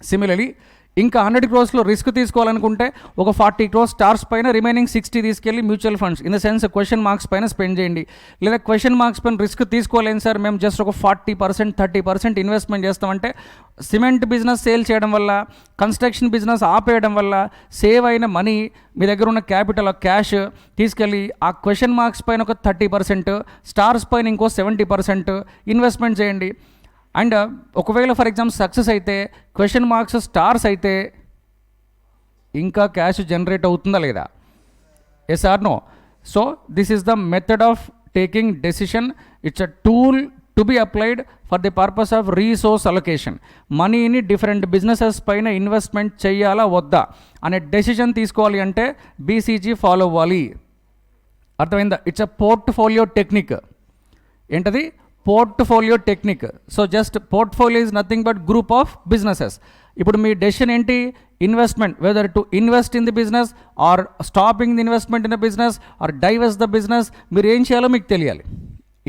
Similarly ఇంకా 100 crores రిస్క్ తీసుకోవాలనుకుంటే ఒక 40 crores స్టార్స్ పైన, రిమైనింగ్ 60 తీసుకెళ్ళి mutual funds, in the sense question marks పైన స్పెండ్ చేయండి. లేదా క్వశ్చన్ మార్క్స్ పైన రిస్క్ తీసుకోలేను సార్, మేము జస్ట్ ఒక 40%, 30% ఇన్వెస్ట్మెంట్ చేస్తామంటే, సిమెంట్ బిజినెస్ సేల్ చేయడం వల్ల, కన్స్ట్రక్షన్ బిజినెస్ ఆపేయడం వల్ల సేవ్ అయిన మనీ, మీ దగ్గర ఉన్న క్యాపిటల్ క్యాష్ తీసుకెళ్ళి ఆ క్వశ్చన్ మార్క్స్ పైన ఒక 30%, స్టార్స్ పైన ఇంకో 70% ఇన్వెస్ట్మెంట్ చేయండి. అండ్ ఒకవేళ ఫర్ ఎగ్జాంపుల్ సక్సెస్ అయితే, క్వశ్చన్ మార్క్స్ స్టార్స్ అయితే ఇంకా క్యాష్ జనరేట్ అవుతుందా లేదా? Yes or no? So this is the method of taking decision. It's a tool to be applied for the purpose of resource allocation. మనీని డిఫరెంట్ బిజినెసెస్ పైన ఇన్వెస్ట్మెంట్ చేయాలా వద్దా అనే డెసిషన్ తీసుకోవాలి అంటే బీసీజీ ఫాలో అవ్వాలి. అర్థమైందా? It's a portfolio technique. ఏంటది? Portfolio technique. So just portfolio is nothing but group of businesses. ఇప్పుడు మీ డెసిషన్ ఏంటి? Investment, whether to invest in the business or stopping the investment in the business or diverse the business. మీరు ఏం చేయాలో మీకు తెలియాలి.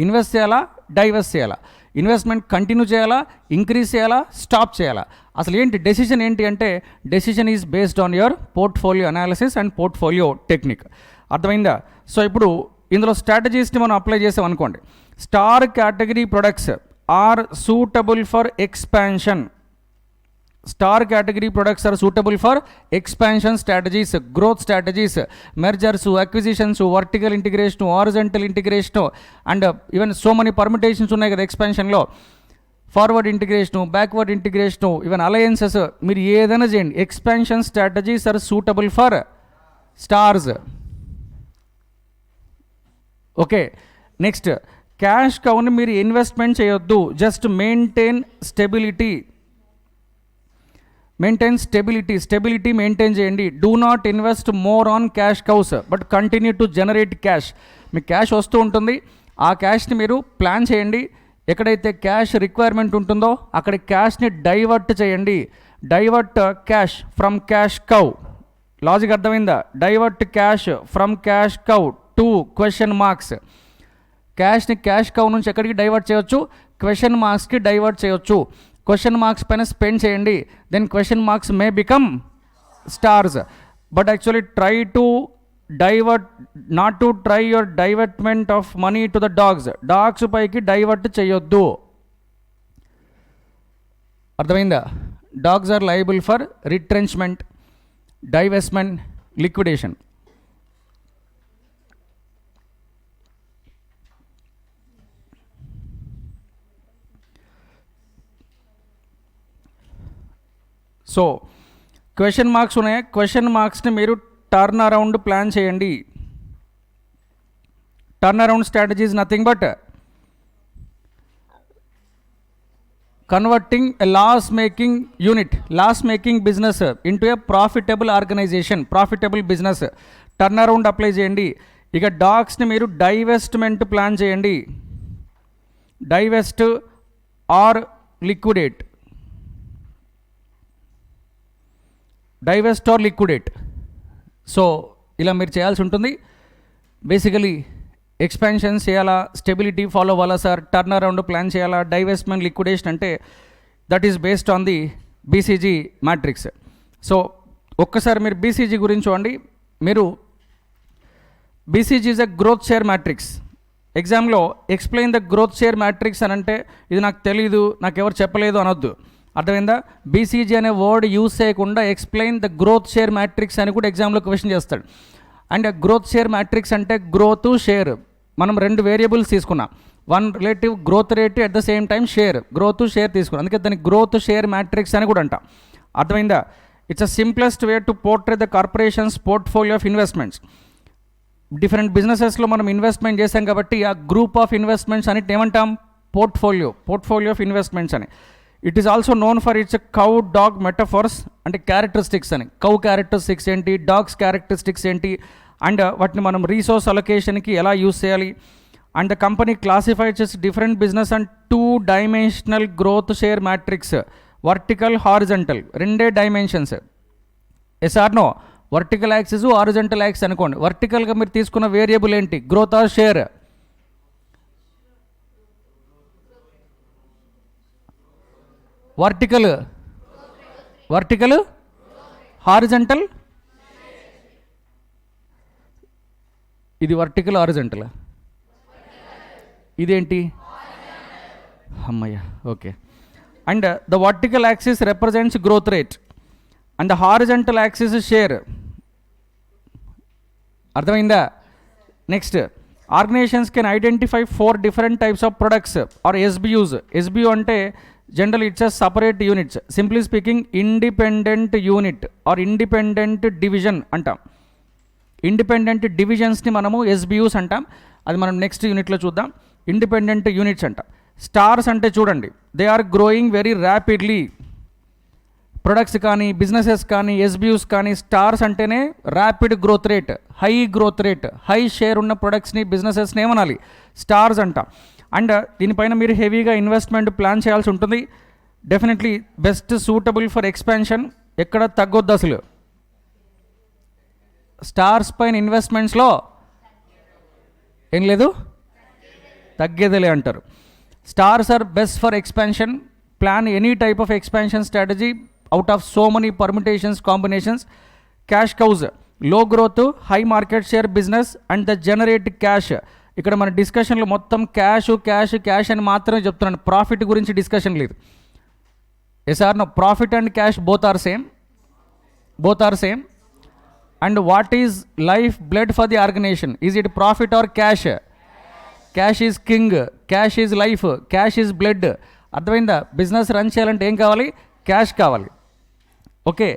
ఇన్వెస్ట్ చేయాలా, డైవర్స్ చేయాలా, ఇన్వెస్ట్మెంట్ కంటిన్యూ చేయాలా, ఇంక్రీజ్ చేయాలా, స్టాప్ చేయాలా, అసలు ఏంటి డెసిషన్ ఏంటి అంటే decision is based on your portfolio analysis and portfolio technique. అర్థమైందా? సో ఇప్పుడు ఇందులో స్ట్రాటజీస్ని మనం అప్లై చేసాం అనుకోండి. Star category products are suitable for expansion. Star category products are suitable for expansion strategies, growth strategies, mergers, acquisitions, vertical integration, horizontal integration, and even so many permutations ఉన్నాయి కదా ఎక్స్పాన్షన్లో. Forward integration, backward integration, even alliances, మీరు ఏదైనా చేయండి. Expansion strategies are suitable for stars. Okay, next cash కౌని మీరు ఇన్వెస్ట్మెంట్ చేయొద్దు, just maintain stability. Stability maintain చేయండి. Do not invest more on cash cows but continue to generate cash. మీకు క్యాష్ వస్తూ ఉంటుంది, ఆ క్యాష్ని మీరు ప్లాన్ చేయండి. ఎక్కడైతే క్యాష్ రిక్వైర్మెంట్ ఉంటుందో అక్కడ క్యాష్ని డైవర్ట్ చేయండి. Divert cash from cash cow. Logic అర్థమైందా? Divert cash from cash cow to question marks. క్యాష్ని క్యాష్ కౌ నుంచి ఎక్కడికి డైవర్ట్ చేయొచ్చు? క్వశ్చన్ మార్క్స్కి డైవర్ట్ చేయొచ్చు. క్వశ్చన్ మార్క్స్ పైన స్పెండ్ చేయండి. Then question marks may become stars. But actually try to divert, not to try your divertment of money to the dogs. Dogs పైకి డైవర్ట్ చేయొద్దు. అర్థమైందా? Dogs are liable for retrenchment, divestment, liquidation. So question marks ఉన్నాయి. క్వశ్చన్ మార్క్స్ని మీరు టర్న్ అరౌండ్ ప్లాన్ చేయండి. Turn around strategy is nothing but converting a loss making business into a profitable organization, profitable business. Turn around apply చేయండి. ఇక డాగ్స్ని మీరు డైవెస్ట్మెంట్ ప్లాన్ చేయండి. Divest or liquidate. Divest or liquidate. So ఇలా మీరు చేయాల్సి ఉంటుంది. బేసికలీ ఎక్స్పాన్షన్స్ చేయాలా, స్టెబిలిటీ ఫాలో అవ్వాలా సార్, టర్న్ అరౌండ్ ప్లాన్ చేయాలా, డైవెస్ట్మెంట్, లిక్విడేషన్ అంటే that is based on the BCG matrix. So ఒక్కసారి మీరు బీసీజీ గురించి చూడండి. మీరు BCG is a growth share matrix. ఎగ్జామ్లో explain the growth share matrix అని అంటే ఇది నాకు తెలీదు, నాకు ఎవరు చెప్పలేదు అనొద్దు. అర్థమైందా? బీసీజీ అనే వర్డ్ యూజ్ చేయకుండా explain the growth share matrix అని కూడా ఎగ్జామ్లో క్వశ్చన్ చేస్తాడు. అండ్ గ్రోత్ షేర్ మ్యాట్రిక్స్ అంటే గ్రోత్, షేర్. మనం రెండు వేరియబుల్స్ తీసుకున్నాం. One relative growth rate, at the same time share, growth share తీసుకున్నాం. అందుకే దానికి గ్రోత్ షేర్ మ్యాట్రిక్స్ అని కూడా అంటాం. అర్థమైందా? It's a simplest way to portray the corporations portfolio of investments. Different బిజినెసెస్లో మనం ఇన్వెస్ట్మెంట్ చేసాం కాబట్టి ఆ గ్రూప్ ఆఫ్ ఇన్వెస్ట్మెంట్స్ అని ఏమంటాం? పోర్ట్ఫోలియో ఆఫ్ ఇన్వెస్ట్మెంట్స్ అని. It is also known for its cow dog metaphors, అంటే క్యారెక్టరిస్టిక్స్ అని. కౌ క్యారెక్టరిస్టిక్స్ ఏంటి, డాగ్స్ క్యారెక్టరిస్టిక్స్ ఏంటి, అండ్ వాటిని మనం రీసోర్స్ అలొకేషన్కి ఎలా యూస్ చేయాలి. And the company classifieds different business and 2 dimensional growth share matrix, vertical, horizontal, రెండే dimensions. Yes or no? Vertical axis, horizontal axis అనుకోండి. వర్టికల్గా మీరు తీసుకున్న వేరియబుల్ ఏంటి? Growth or share? Vertical, horizontal. ఇది వర్టికల్, హారిజంటల్. ఇదేంటి? అమ్మయ్య, okay. And the vertical axis represents growth rate and the horizontal axis share. అర్థమైందా? Next, organizations can identify 4 different types of products or SBUs. SBU అంటే general it's a separate units. Simply speaking independent unit or independent division అంటాం. ఇండిపెండెంట్ డివిజన్స్ని మనము ఎస్బియూస్ అంటాం. అది మనం నెక్స్ట్ యూనిట్లో చూద్దాం. ఇండిపెండెంట్ యూనిట్స్ అంటాం. స్టార్స్ అంటే చూడండి, they are growing very rapidly. Products కానీ, బిజినెసెస్ కానీ, ఎస్బియూస్ కానీ, స్టార్స్ అంటేనే rapid growth rate, high growth rate, high share ఉన్న ప్రొడక్ట్స్ని, బిజినెసెస్ని ఏమనాలి? స్టార్స్ అంటాం. అండ్ దీనిపైన మీరు హెవీగా ఇన్వెస్ట్మెంట్ ప్లాన్ చేయాల్సి ఉంటుంది. Definitely best suitable for expansion. ఎక్కడ తగ్గొద్దు అసలు. స్టార్స్ పైన ఇన్వెస్ట్మెంట్స్లో ఏం లేదు, తగ్గేదేలే అంటారు. Stars are best for expansion. Plan any type of expansion strategy out of so many permutations, combinations. Cash cows, low growth, high market share business and the generate cash. ఇక్కడ మన డిస్కషన్లో మొత్తం క్యాష్ క్యాష్ క్యాష్ అని మాత్రమే చెప్తున్నాను, ప్రాఫిట్ గురించి డిస్కషన్ లేదు. Yes or no? Profit and cash both are same, both are same. And what is life blood for the organization? Is it profit or cash? Cash is king, cash is life, cash is blood. అర్థమైందా? బిజినెస్ రన్ చేయాలంటే ఏం కావాలి? క్యాష్ కావాలి. Okay.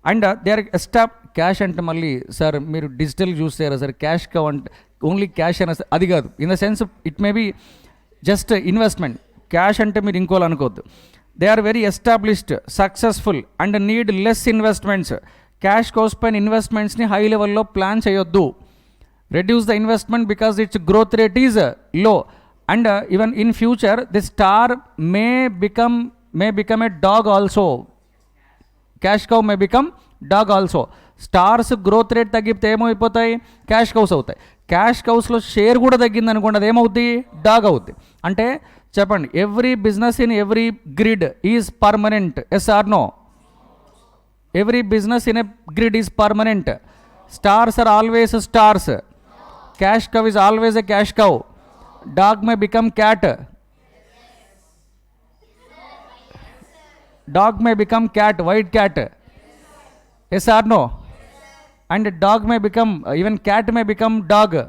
And they are stop. Cash అంటే మళ్ళీ సార్ మీరు డిజిటల్ చూసారా సార్, క్యాష్ కావంటే ఓన్లీ క్యాష్ అయినా అది కాదు. In the sense it may be just investment. Cash అంటే మీరు ఇంకోలు అనుకోవద్దు. They are very established, successful and need less investments. Cash cows పైన ఇన్వెస్ట్మెంట్స్ని హై లెవెల్లో ప్లాన్ చేయొద్దు. Reduce the investment because its growth rate is low. And even in future the star may become a dog also. Cash cow may become dog also. Stars growth rate తగ్గితే ఏమైపోతాయి? క్యాష్ కౌస్ అవుతాయి. క్యాష్ కౌస్లో షేర్ కూడా తగ్గింది అనుకోండి, అది ఏమవుద్ది? డాగ్ అవుద్ది. అంటే చెప్పండి, every business in every grid is permanent. Yes or no? Every business in a grid is permanent. Stars are always stars. Cash cow is always a cash cow. Dog may become cat. Dog may become cat, white cat. Yes or no? And dog may become, even cat may become dog.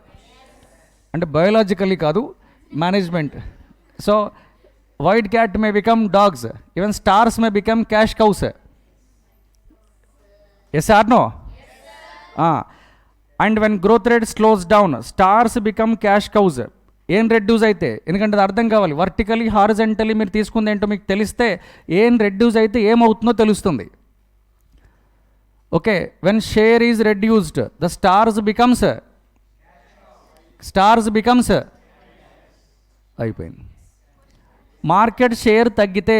అంటే బయోలాజికల్లీ కాదు, management. So white cat may become dogs. Even stars may become cash cows. Yes or no? And when growth rate slows down, stars become cash cows. ఏం రెడ్యూస్ అయితే, ఎందుకంటే అది అర్థం కావాలి. వర్టికలీ హారిజెంటలీ మీరు తీసుకుంది ఏంటో మీకు తెలిస్తే ఏం రెడ్యూస్ అయితే ఏమవుతుందో తెలుస్తుంది. Okay. When share is reduced the stars becomes అయిపోయింది. మార్కెట్ షేర్ తగ్గితే,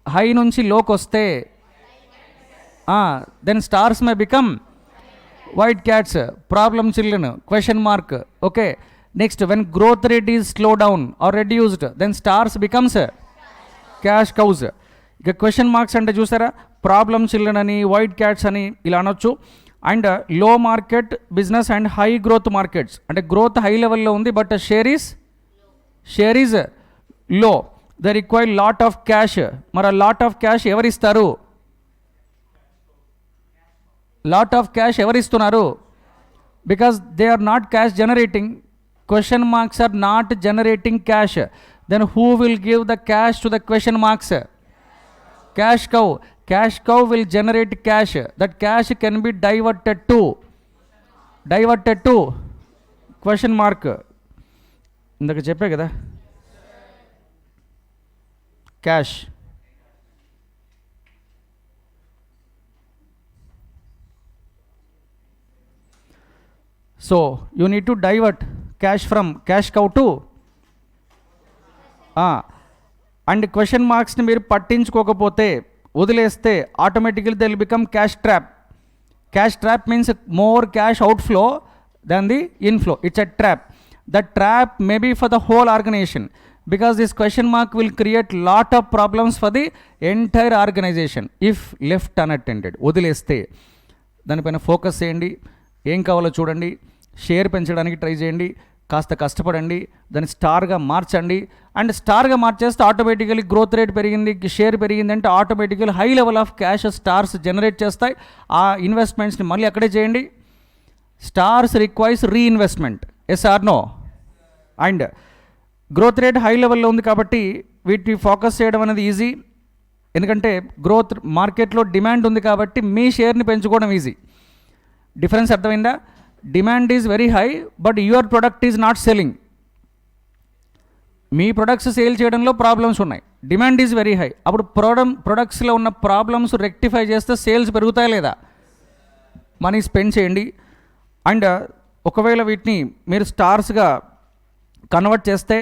హై నుంచి లోకి వస్తే then stars may become white cats, problem children, question mark. Okay. Next when growth rate is slow down or reduced then stars becomes cash cows. ఇక క్వశ్చన్ మార్క్స్ అంటే చూసారా, ప్రాబ్లమ్ చిల్డ్రన్ అని, వైట్ క్యాట్స్ అని ఇలా అనొచ్చు. And low market business and high growth markets, అంటే గ్రోత్ హై లెవెల్లో ఉంది but share is low. They require lot of cash. మరి ఆ లాట్ ఆఫ్ క్యాష్ ఎవరిస్తారు? లాట్ ఆఫ్ క్యాష్ ఎవరిస్తున్నారు? Because they are not cash generating. Question marks are not generating cash. Then who will give the cash to the question marks? Cash cow. Cash cow will generate cash. That cash can be diverted to question mark. ఇందాక చెప్పే కదా cash. So you need to divert cash from cash cow to and question మార్క్స్ని మీరు పట్టించుకోకపోతే, వదిలేస్తే automatically they will become cash trap. Cash trap means more cash outflow than the inflow. It's a trap. The trap may be for the whole organization because this question mark will create lot of problems for the entire organization if left unattended. వదిలేస్తే దానిపైన ఫోకస్ చేయండి. ఏం కావాలో చూడండి. షేర్ పెంచడానికి ట్రై చేయండి. కాస్త కష్టపడండి. దాన్ని స్టార్గా మార్చండి. అండ్ స్టార్గా మార్చేస్తే ఆటోమేటికలీ గ్రోత్ రేట్ పెరిగింది, షేర్ పెరిగింది అంటే automatically high level of cash stars generate చేస్తాయి. ఆ ఇన్వెస్ట్మెంట్స్ని మళ్ళీ అక్కడే చేయండి. Stars requires reinvestment. Yes or no? And growth rate high లెవెల్లో ఉంది కాబట్టి వీటిని ఫోకస్ చేయడం అనేది ఈజీ. ఎందుకంటే గ్రోత్ మార్కెట్లో డిమాండ్ ఉంది కాబట్టి మీ షేర్ని పెంచుకోవడం ఈజీ. డిఫరెన్స్ అర్థమైందా? Demand is very high but your product is not selling. Me products sale చేయడంలో ప్రాబ్లమ్స్ ఉన్నాయి. Demand is very high. అప్పుడు ప్రొడక్ట్స్లో ఉన్న ప్రాబ్లమ్స్ రెక్టిఫై చేస్తే సేల్స్ పెరుగుతాయి లేదా? మనీ స్పెండ్ చేయండి. అండ్ ఒకవేళ వీటిని మీరు స్టార్స్గా కన్వర్ట్ చేస్తే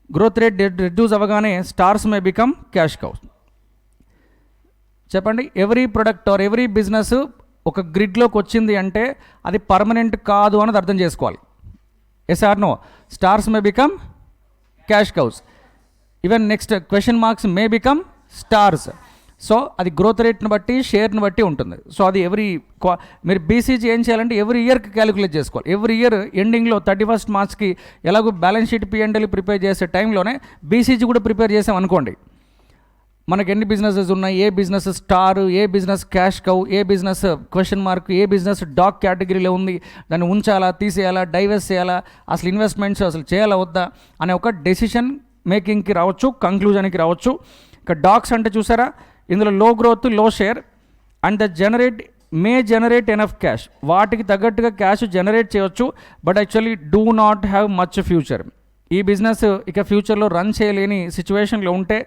గ్రోత్ రేట్ రెడ్యూస్ అవ్వగానే stars may become cash cows. చెప్పండి. Every product or every business ఒక గ్రిడ్లోకి వచ్చింది అంటే అది పర్మనెంట్ కాదు అన్నది అర్థం చేసుకోవాలి. Yes or no? Stars may become cash cows, even next question marks may become stars. So అది గ్రోత్ రేట్ని బట్టి, షేర్ని బట్టి ఉంటుంది. సో అది మీరు బీసీజీ ఏం చేయాలంటే ఎవ్రీ ఇయర్కి క్యాలిక్యులేట్ చేసుకోవాలి. ఎవ్రీ ఇయర్ ఎండింగ్లో 31st మార్చ్కి ఎలాగో బ్యాలెన్స్ షీట్ P&L ప్రిపేర్ చేసే టైంలోనే బీసీజీ కూడా ప్రిపేర్ చేసాం అనుకోండి, మనకు ఎన్ని బిజినెసెస్ ఉన్నాయి, ఏ బిజినెస్ స్టార్, ఏ బిజినెస్ క్యాష్ కౌ, ఏ బిజినెస్ క్వశ్చన్ మార్క్, ఏ బిజినెస్ డాగ్ కేటగిరీలో ఉంది, దాన్ని ఉంచాలా, తీసేయాలా, డైవర్స్ చేయాలా, అసలు ఇన్వెస్ట్మెంట్స్ అసలు చేయాలా వద్దా అనే ఒక డెసిషన్ మేకింగ్కి రావచ్చు, కంక్లూజన్కి రావచ్చు. ఇక డాగ్స్ అంటే చూసారా, ఇందులో లో గ్రోత్, లో share and May generate enough cash, వాటికి తగ్గట్టుగా క్యాష్ జనరేట్ చేయవచ్చు, but actually do not have much future. ఈ బిజినెస్ ఇక ఫ్యూచర్లో రన్ చేయలేని సిచ్యువేషన్లో ఉంటే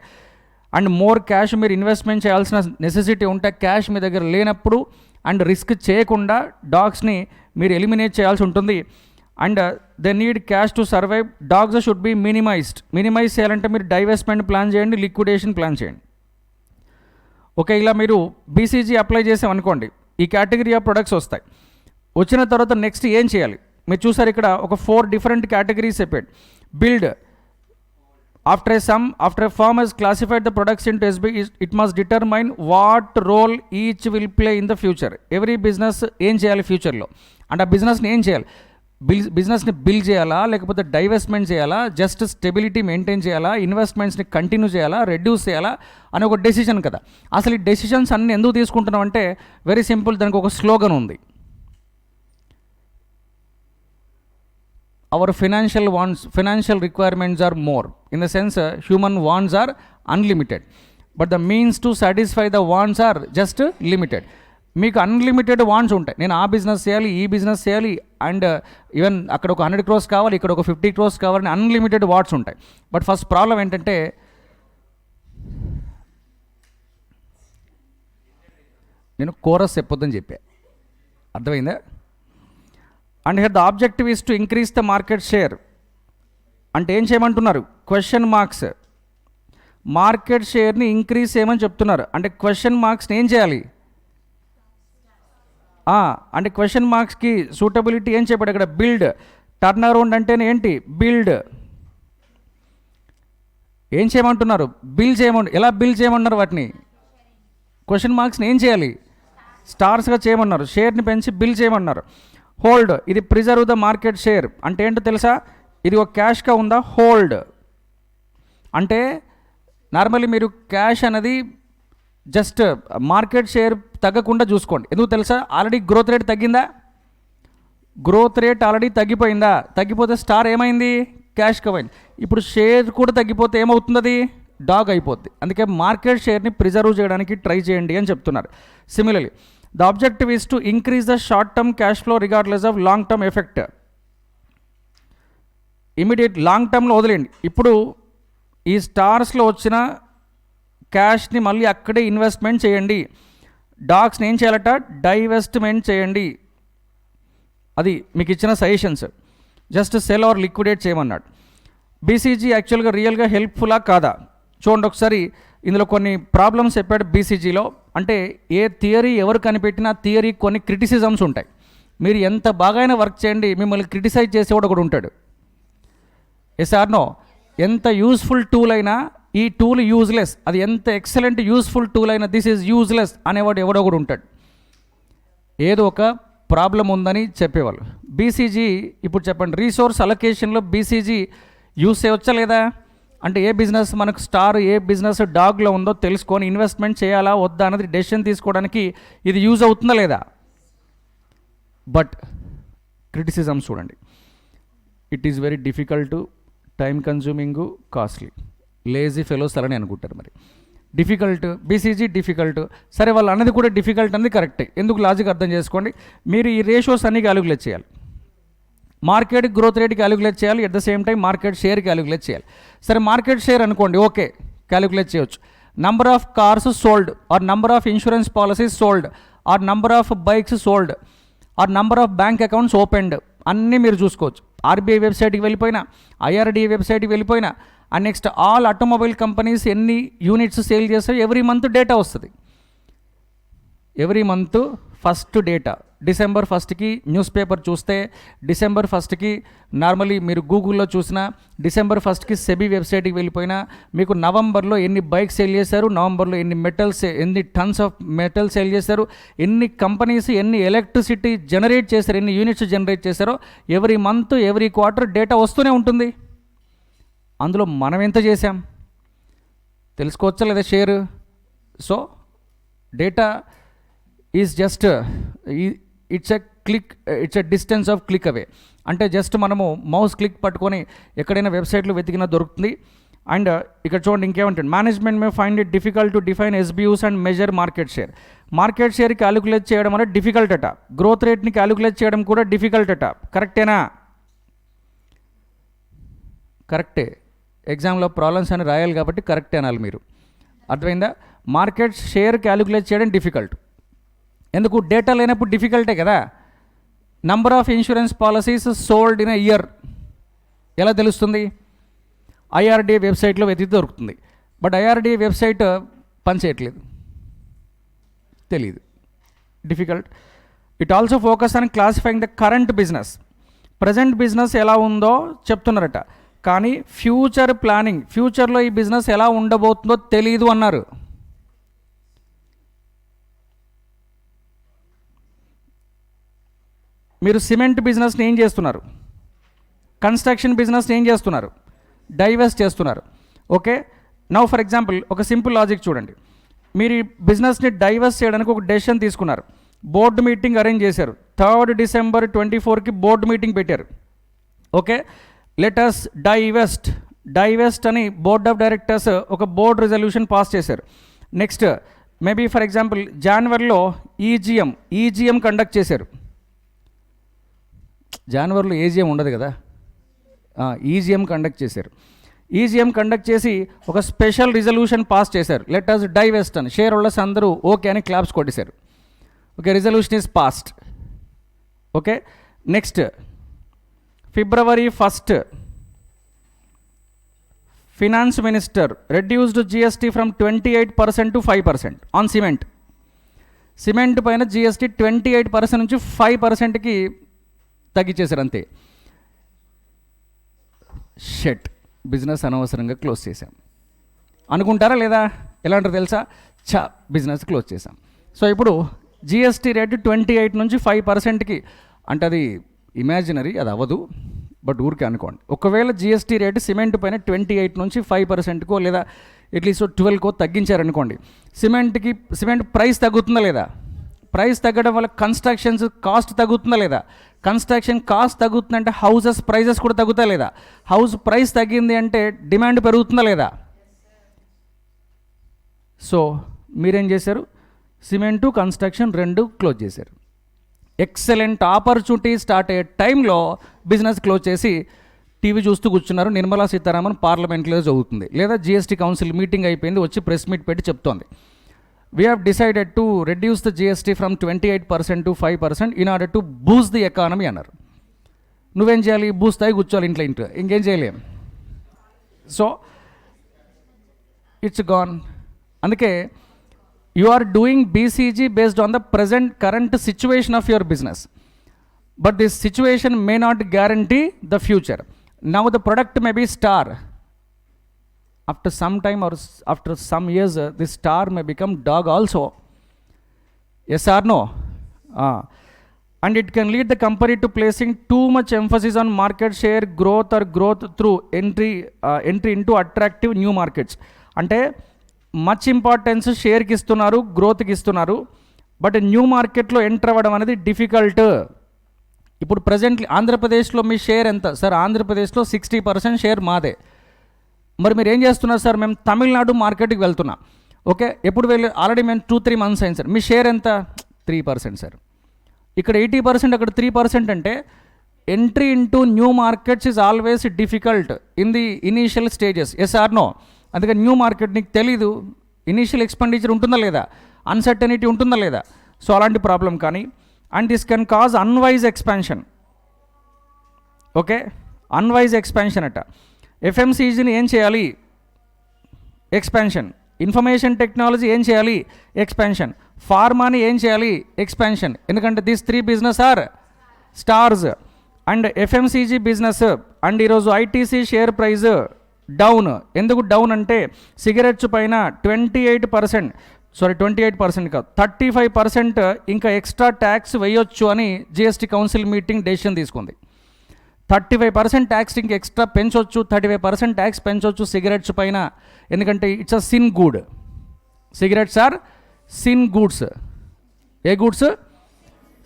అండ్ మోర్ క్యాష్ మీరు ఇన్వెస్ట్మెంట్ చేయాల్సిన నెసెసిటీ ఉంటే, క్యాష్ మీ దగ్గర లేనప్పుడు అండ్ రిస్క్ చేయకుండా డాగ్స్ని మీరు ఎలిమినేట్ చేయాల్సి ఉంటుంది. And they need cash to survive. Dogs should be minimize చేయాలంటే మీరు డైవెస్ట్మెంట్ ప్లాన్ చేయండి, లిక్విడేషన్ ప్లాన్ చేయండి. ఓకే, ఇలా మీరు బీసీజీ అప్లై చేసామనుకోండి, ఈ కేటగిరీ ఆఫ్ ప్రొడక్ట్స్ వస్తాయి. వచ్చిన తర్వాత నెక్స్ట్ ఏం చేయాలి మీరు చూసారు, ఇక్కడ ఒక 4 డిఫరెంట్ కేటగిరీస్ చెప్పాడు. Build, after a firm has classified the products into SB, it must determine what role each will play in the future. Every business ఏం చేయాలి ఫ్యూచర్లో, అంటే ఆ బిజినెస్ని ఏం చేయాలి, బిజినెస్ని బిల్డ్ చేయాలా, లేకపోతే డైవెస్ట్మెంట్ చేయాలా, జస్ట్ స్టెబిలిటీ మెయింటైన్ చేయాలా, ఇన్వెస్ట్మెంట్స్ని కంటిన్యూ చేయాలా, రెడ్యూస్ చేయాలా అనే ఒక డెసిషన్ కదా. అసలు ఈ డెసిషన్స్ అన్ని ఎందుకు తీసుకుంటున్నాం అంటే వెరీ సింపుల్, దానికి ఒక స్లోగన్ ఉంది. Our financial requirements are more. In the sense, human wants are unlimited, but the means to satisfy the wants are just limited. మీకు అన్లిమిటెడ్ వాంట్స్ ఉంటాయి, నేను ఆ బిజినెస్ చేయాలి, ఈ బిజినెస్ చేయాలి, అండ్ ఈవెన్ అక్కడ ఒక 100 crores కావాలి, ఇక్కడ ఒక 50 crores కావాలని అన్లిమిటెడ్ వాట్స్ ఉంటాయి. బట్ ఫస్ట్ ప్రాబ్లం ఏంటంటే నేను కోరస్ చెప్పొద్దని చెప్పా, అర్థమైందా? And here the objective is to increase the market share. అంటే ఏం చేయమంటున్నారు, క్వశ్చన్ మార్క్స్ మార్కెట్ షేర్ని ఇంక్రీజ్ చేయమని చెప్తున్నారు. అంటే క్వశ్చన్ మార్క్స్ని ఏం చేయాలి, అంటే క్వశ్చన్ మార్క్స్కి సూటబిలిటీ ఏం చెప్పాడు ఇక్కడ, బిల్డ్. టర్న్ అరౌండ్ అంటేనే ఏంటి, బిల్డ్. ఏం చేయమంటున్నారు, బిల్డ్ చేయమని. ఎలా బిల్డ్ చేయమన్నారు వాటిని, క్వశ్చన్ మార్క్స్ని ఏం చేయాలి, స్టార్స్గా చేయమన్నారు. షేర్ని పెంచి బిల్డ్ చేయమన్నారు. హోల్డ్, ఇది ప్రిజర్వ్ ద మార్కెట్ షేర్. అంటే ఏంటో తెలుసా, ఇది ఒక క్యాష్గా ఉందా, హోల్డ్ అంటే నార్మల్లీ మీరు క్యాష్ అనేది జస్ట్ మార్కెట్ షేర్ తగ్గకుండా చూసుకోండి. ఎందుకు తెలుసా, ఆల్రెడీ గ్రోత్ రేట్ తగ్గిందా, గ్రోత్ రేట్ ఆల్రెడీ తగ్గిపోయిందా, తగ్గిపోతే స్టార్ ఏమైంది, క్యాష్ కమైంది. ఇప్పుడు షేర్ కూడా తగ్గిపోతే ఏమవుతుంది, అది డాగ్ అయిపోద్ది. అందుకే మార్కెట్ షేర్ని ప్రిజర్వ్ చేయడానికి ట్రై చేయండి అని చెప్తున్నారు. Similarly the objective is to increase the short term cash flow regardless of long term effect. Immediate long టర్మ్లో వదిలేండి. ఇప్పుడు ఈ స్టార్స్లో వచ్చిన క్యాష్ని మళ్ళీ అక్కడే ఇన్వెస్ట్మెంట్ చేయండి. డాగ్స్ని ఏం చేయాలట, డైవెస్ట్మెంట్ చేయండి. అది మీకు ఇచ్చిన suggestions. Just sell or liquidate చేయమన్నాడు. బీసీజీ యాక్చువల్గా రియల్గా హెల్ప్ఫుల్లా కాదా చూడండి ఒకసారి. ఇందులో కొన్ని ప్రాబ్లమ్స్ చెప్పాడు బీసీజీలో. అంటే ఏ థియరీ ఎవరు కనిపెట్టినా థియరీ కొన్ని క్రిటిసిజమ్స్ ఉంటాయి. మీరు ఎంత బాగా వర్క్ చేయండి, మిమ్మల్ని క్రిటిసైజ్ చేసేవాడు ఒకడు ఉంటాడు. Yes or no? ఎంత యూస్ఫుల్ టూల్ అయినా ఈ టూల్ యూజ్లెస్, అది ఎంత ఎక్సలెంట్ యూస్ఫుల్ టూల్ అయినా దిస్ ఈజ్ యూజ్లెస్ అనేవాడు ఎవడో ఒకడు ఉంటాడు. ఏదో ఒక ప్రాబ్లం ఉందని చెప్పేవాళ్ళు. బీసీజీ ఇప్పుడు చెప్పండి, రీసోర్స్ అలొకేషన్లో బీసీజీ యూస్ చేయవచ్చా లేదా? అంటే ఏ బిజినెస్ మనకు స్టార్, ఏ బిజినెస్ డాగ్లో ఉందో తెలుసుకొని ఇన్వెస్ట్మెంట్ చేయాలా వద్దా అన్నది డెసిషన్ తీసుకోవడానికి ఇది యూజ్ అవుతుందా లేదా? బట్ క్రిటిసిజమ్స్ చూడండి, it is very difficult, time consuming, costly, lazy fellows అని అనుకుంటారు. మరి డిఫికల్ట్, బీసీజీ డిఫికల్ట్. సరే, వాళ్ళు అన్నది కూడా డిఫికల్ట్ అనేది కరెక్టే. ఎందుకు లాజిక్ అర్థం చేసుకోండి. మీరు ఈ రేషియోస్ అన్ని క్యాలిక్యులేట్ చేయాలి. మార్కెట్ గ్రోత్ రేట్ క్యాలిక్యులేట్ చేయాలి, at the same time market share calculate చేయాలి. సరే, మార్కెట్ షేర్ అనుకోండి, ఓకే, క్యాలిక్యులేట్ చేయవచ్చు. Number of cars sold, or number of insurance policies sold, or number of bikes sold, or number of bank accounts opened, అన్నీ మీరు చూసుకోవచ్చు. ఆర్బీఐ వెబ్సైట్కి వెళ్ళిపోయినా, ఐఆర్డీఏ వెబ్సైట్కి వెళ్ళిపోయినా, and next all automobile companies ఎన్ని యూనిట్స్ సేల్ చేస్తాయో ఎవ్రీ మంత్ డేటా వస్తుంది. Every month first data December ఫస్ట్కి న్యూస్ పేపర్ చూస్తే, డిసెంబర్ ఫస్ట్కి నార్మలీ మీరు గూగుల్లో చూసినా, డిసెంబర్ ఫస్ట్కి సెబీ వెబ్సైట్కి వెళ్ళిపోయినా మీకు నవంబర్లో ఎన్ని బైక్స్ సేల్ చేశారు, నవంబర్లో ఎన్ని టన్స్ ఆఫ్ మెటల్ సేల్ చేశారు, ఎన్ని కంపెనీస్ ఎన్ని ఎలక్ట్రిసిటీ జనరేట్ చేశారు, ఎన్ని యూనిట్స్ జనరేట్ చేశారో every month every quarter data వస్తూనే ఉంటుంది. అందులో మనం ఎంత చేసాం తెలుసుకోవచ్చా లేదా share? So data is just it's a distance of click away. అంటే జస్ట్ మనము మౌస్ క్లిక్ పట్టుకొని ఎక్కడైనా వెబ్సైట్లో వెతికినా దొరుకుతుంది. అండ్ ఇక్కడ చూడండి ఇంకేమంటుంది, management may find it difficult to define SBUs and measure market share. Market share calculate చేయడం అనేది డిఫికల్ట్ అట, గ్రోత్ రేట్ని క్యాలిక్యులేట్ చేయడం కూడా డిఫికల్ట్ అట. కరెక్టేనా? కరెక్టే. ఎగ్జామ్లో ప్రాబ్లమ్స్ అని రాయాలి కాబట్టి కరెక్టే అనాలి మీరు. అర్థమైందా? మార్కెట్ షేర్ క్యాలిక్యులేట్ చేయడం డిఫికల్ట్. ఎందుకు? డేటా లేనప్పుడు డిఫికల్టే కదా. Number of insurance policies sold in a year ఎలా తెలుస్తుంది? ఐఆర్డిఏ వెబ్సైట్లో వెతికి దొరుకుతుంది. బట్ ఐఆర్డిఏ వెబ్సైట్ పనిచేయట్లేదు, తెలియదు, difficult. It also focus on classifying the current business. Present business ఎలా ఉందో చెప్తున్నారట, కానీ ఫ్యూచర్ ప్లానింగ్, ఫ్యూచర్లో ఈ బిజినెస్ ఎలా ఉండబోతుందో తెలియదు అన్నారు. మీరు సిమెంట్ బిజినెస్ని ఏం చేస్తున్నారు, కన్స్ట్రక్షన్ బిజినెస్ని ఏం చేస్తున్నారు, డైవర్స్ చేస్తున్నారు. ఓకే, నౌ ఫర్ ఎగ్జాంపుల్ ఒక సింపుల్ లాజిక్ చూడండి. మీరు ఈ బిజినెస్ని డైవర్స్ చేయడానికి ఒక డెసిషన్ తీసుకున్నారు, బోర్డు మీటింగ్ అరేంజ్ చేశారు, 3rd December 2024కి బోర్డు మీటింగ్ పెట్టారు. ఓకే, లెటస్ డైవెస్ట్ అని బోర్డ్ ఆఫ్ డైరెక్టర్స్ ఒక బోర్డ్ రెజల్యూషన్ పాస్ చేశారు. నెక్స్ట్ మేబీ ఫర్ ఎగ్జాంపుల్ జనవరిలో ఈజీఎం కండక్ట్ చేశారు. జనవరిలో ఏజీఎం ఉండదు కదా, ఈజీఎం కండక్ట్ చేశారు. ఈజీఎం కండక్ట్ చేసి ఒక స్పెషల్ రిజల్యూషన్ పాస్ చేశారు, లెటస్ డైవెస్ట్ అని. షేర్ హోల్డర్స్ అందరూ ఓకే అని క్లాప్స్ కొట్టేశారు. Okay, resolution is passed. Okay, next February 1st finance minister reduced GST from 28% to 5% on cement. Cement పైన జిఎస్టీ 28% నుంచి 5%కి తగ్గించేశారు అంతే. షెట్, బిజినెస్ అనవసరంగా క్లోజ్ చేశాం అనుకుంటారా లేదా? ఎలా అంటారు తెలుసా? బిజినెస్ క్లోజ్ చేశాం. సో ఇప్పుడు జిఎస్టీ రేటు 28 నుంచి 5%కి, అంటే అది ఇమాజినరీ, అది అవ్వదు, బట్ ఊరికే అనుకోండి. ఒకవేళ జిఎస్టీ రేటు సిమెంట్ పైన 28 నుంచి 5%కో లేదా అట్లీస్ట్ 12కో తగ్గించారనుకోండి, సిమెంట్ ప్రైస్ తగ్గుతుందా లేదా? ప్రైస్ తగ్గడం వల్ల కన్స్ట్రక్షన్స్ కాస్ట్ తగ్గుతుందా లేదా? కన్స్ట్రక్షన్ కాస్ట్ తగ్గుతుందంటే హౌసెస్ ప్రైజెస్ కూడా తగ్గుతా లేదా? హౌస్ ప్రైస్ తగ్గింది అంటే డిమాండ్ పెరుగుతుందా లేదా? సో మీరేం చేశారు? సిమెంటు కన్స్ట్రక్షన్ రెండు క్లోజ్ చేశారు. ఎక్సలెంట్ ఆపర్చునిటీ స్టార్ట్ అయ్యే టైంలో బిజినెస్ క్లోజ్ చేసి టీవీ చూస్తూ కూర్చున్నారు. నిర్మలా సీతారామన్ పార్లమెంట్లో చదువుతుంది, లేదా జిఎస్టీ కౌన్సిల్ మీటింగ్ అయిపోయింది, వచ్చి ప్రెస్ మీట్ పెట్టి చెప్తోంది, we have decided to reduce the GST from 28% to 5% in order to Boost the economy అన్నారు. నువ్వేం చేయాలి? బూస్ట్ అయి కూర్చోవాలి ఇంట్లో ఇంకేం చేయలేం. So it's gone. అందుకే you are doing BCG based on the current situation of your business, but this situation may not guarantee the future. Now the product may be star, after some time or after some years this star may become dog also. Yes or no? And it can lead the company to placing too much emphasis on market share growth or growth through entry into attractive new markets. అంటే మచ్ ఇంపార్టెన్స్ షేర్కి ఇస్తున్నారు, గ్రోత్కి ఇస్తున్నారు, బట్ న్యూ మార్కెట్లో ఎంటర్ అవ్వడం అనేది డిఫికల్ట్. ఇప్పుడు ప్రజెంట్లీ ఆంధ్రప్రదేశ్లో మీ షేర్ ఎంత సార్? ఆంధ్రప్రదేశ్లో 60% షేర్ మాదే. మరి మీరు ఏం చేస్తున్నారు సార్? మేము తమిళనాడు మార్కెట్కి వెళ్తున్నాం. ఓకే, ఎప్పుడు వెళ్ళి ఆల్రెడీ మేము 2-3 months అయింది సార్. మీ షేర్ ఎంత? 3% సార్. ఇక్కడ 80%, అక్కడ 3% అంటే entry into new markets is always difficult in the initial stages. Yes or no? అందుకని న్యూ మార్కెట్ నీకు తెలీదు, ఇనీషియల్ ఎక్స్పెండిచర్ ఉంటుందా లేదా, అన్సర్టనిటీ ఉంటుందా లేదా. సో అలాంటి ప్రాబ్లం కానీ, and this can cause unwise expansion. Okay, unwise expansion అట. ఎఫ్ఎంసీజీని ఏం చేయాలి? ఎక్స్పాన్షన్. ఇన్ఫర్మేషన్ టెక్నాలజీ ఏం చేయాలి? ఎక్స్పాన్షన్. ఫార్మాని ఏం చేయాలి? ఎక్స్పాన్షన్. ఎందుకంటే this 3 business are stars. And FMCG business and ఈరోజు ఐటీసీ షేర్ ప్రైజ్ డౌన్. ఎందుకు డౌన్ అంటే సిగరెట్స్ పైన 28% కాదు 35% ఇంకా ఎక్స్ట్రా ట్యాక్స్ వేయొచ్చు అని జిఎస్టీ కౌన్సిల్ మీటింగ్ డెసిషన్ తీసుకుంది. 35% ట్యాక్స్ ఇంక ఎక్స్ట్రా పెంచవచ్చు, 35% ట్యాక్స్ పెంచవచ్చు సిగరెట్స్ పైన. ఎందుకంటే it's a sin good. Cigarettes are sin goods. ఏ goods?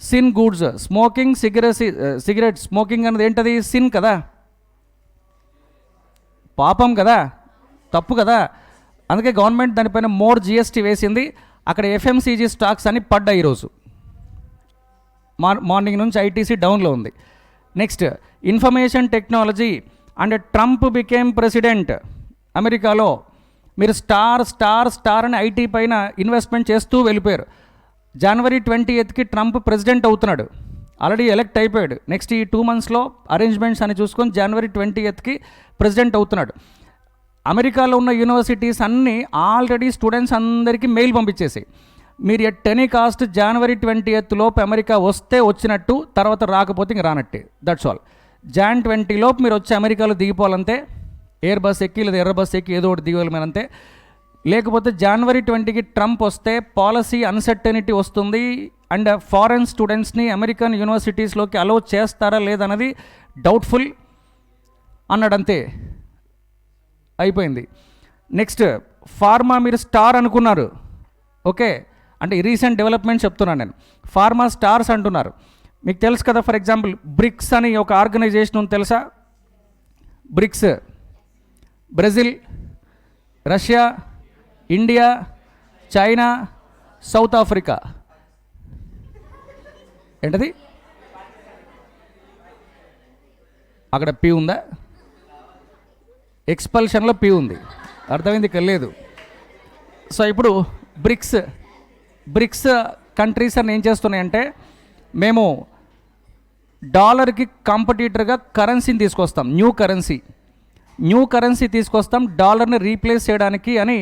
Sin goods. Smoking cigarette smoking అనేది ఏంటది? సిన్ కదా, పాపం కదా, తప్పు కదా. అందుకే గవర్నమెంట్ దానిపైన మోర్ జిఎస్టీ వేసింది. అక్కడ ఎఫ్ఎంసీజీ స్టాక్స్ అని పడ్డాయి ఈరోజు. మార్నింగ్ నుంచి ఐటీసీ డౌన్లో ఉంది. Next information technology and Trump became president. అమెరికాలో మీరు స్టార్ అని ఐటీ పైన ఇన్వెస్ట్మెంట్ చేస్తూ వెళ్ళిపోయారు. జనవరి 28కి ట్రంప్ ప్రెసిడెంట్ అవుతున్నాడు. ఆల్రెడీ ఎలక్ట్ అయిపోయాడు. నెక్స్ట్ ఈ 2 monthsలో అరేంజ్మెంట్స్ అని చూసుకొని జనవరి 28కి ప్రెసిడెంట్ అవుతున్నాడు. అమెరికాలో ఉన్న యూనివర్సిటీస్ అన్నీ ఆల్రెడీ స్టూడెంట్స్ అందరికీ మెయిల్ పంపించేసి మీరు ఎట్ ఎనీ కాస్ట్ జనవరి 28 లోపు అమెరికా వస్తే వచ్చినట్టు, తర్వాత రాకపోతే ఇంక రానట్టే. That's all. Jan 20 లోపు మీరు వచ్చి అమెరికాలో దిగిపోవాలంతే. ఎయిర్ బస్ ఎక్కి లేదా ఎర్ర బస్ ఎక్కి ఏదో ఒకటి దిగవలమేనంతే. లేకపోతే జనవరి 20కి ట్రంప్ వస్తే పాలసీ అన్సర్టనిటీ వస్తుంది. అండ్ ఫారెన్ స్టూడెంట్స్ని అమెరికన్ యూనివర్సిటీస్లోకి అలౌ చేస్తారా లేదన్నది డౌట్ఫుల్ అన్నాడంతే. అయిపోయింది. నెక్స్ట్ ఫార్మా మీరు స్టార్ అనుకున్నారు. ఓకే, అంటే రీసెంట్ డెవలప్మెంట్ చెప్తున్నాను నేను. ఫార్మా స్టార్స్ అంటున్నారు. మీకు తెలుసు కదా, ఫర్ ఎగ్జాంపుల్ బ్రిక్స్ అని ఒక ఆర్గనైజేషన్ ఉంది తెలుసా? Bricks Brazil, Russia, India, China, south Africa. ఏంటది? అక్కడ పి ఉందా? ఎక్స్పల్షన్లో పి ఉంది. అర్థమైంది? లేదు. సో ఇప్పుడు బ్రిక్స్ కంట్రీస్ అని ఏం చేస్తున్నాయంటే, మేము డాలర్కి కాంపిటీటర్గా కరెన్సీని తీసుకొస్తాం. న్యూ కరెన్సీ తీసుకొస్తాం డాలర్ని రీప్లేస్ చేయడానికి అని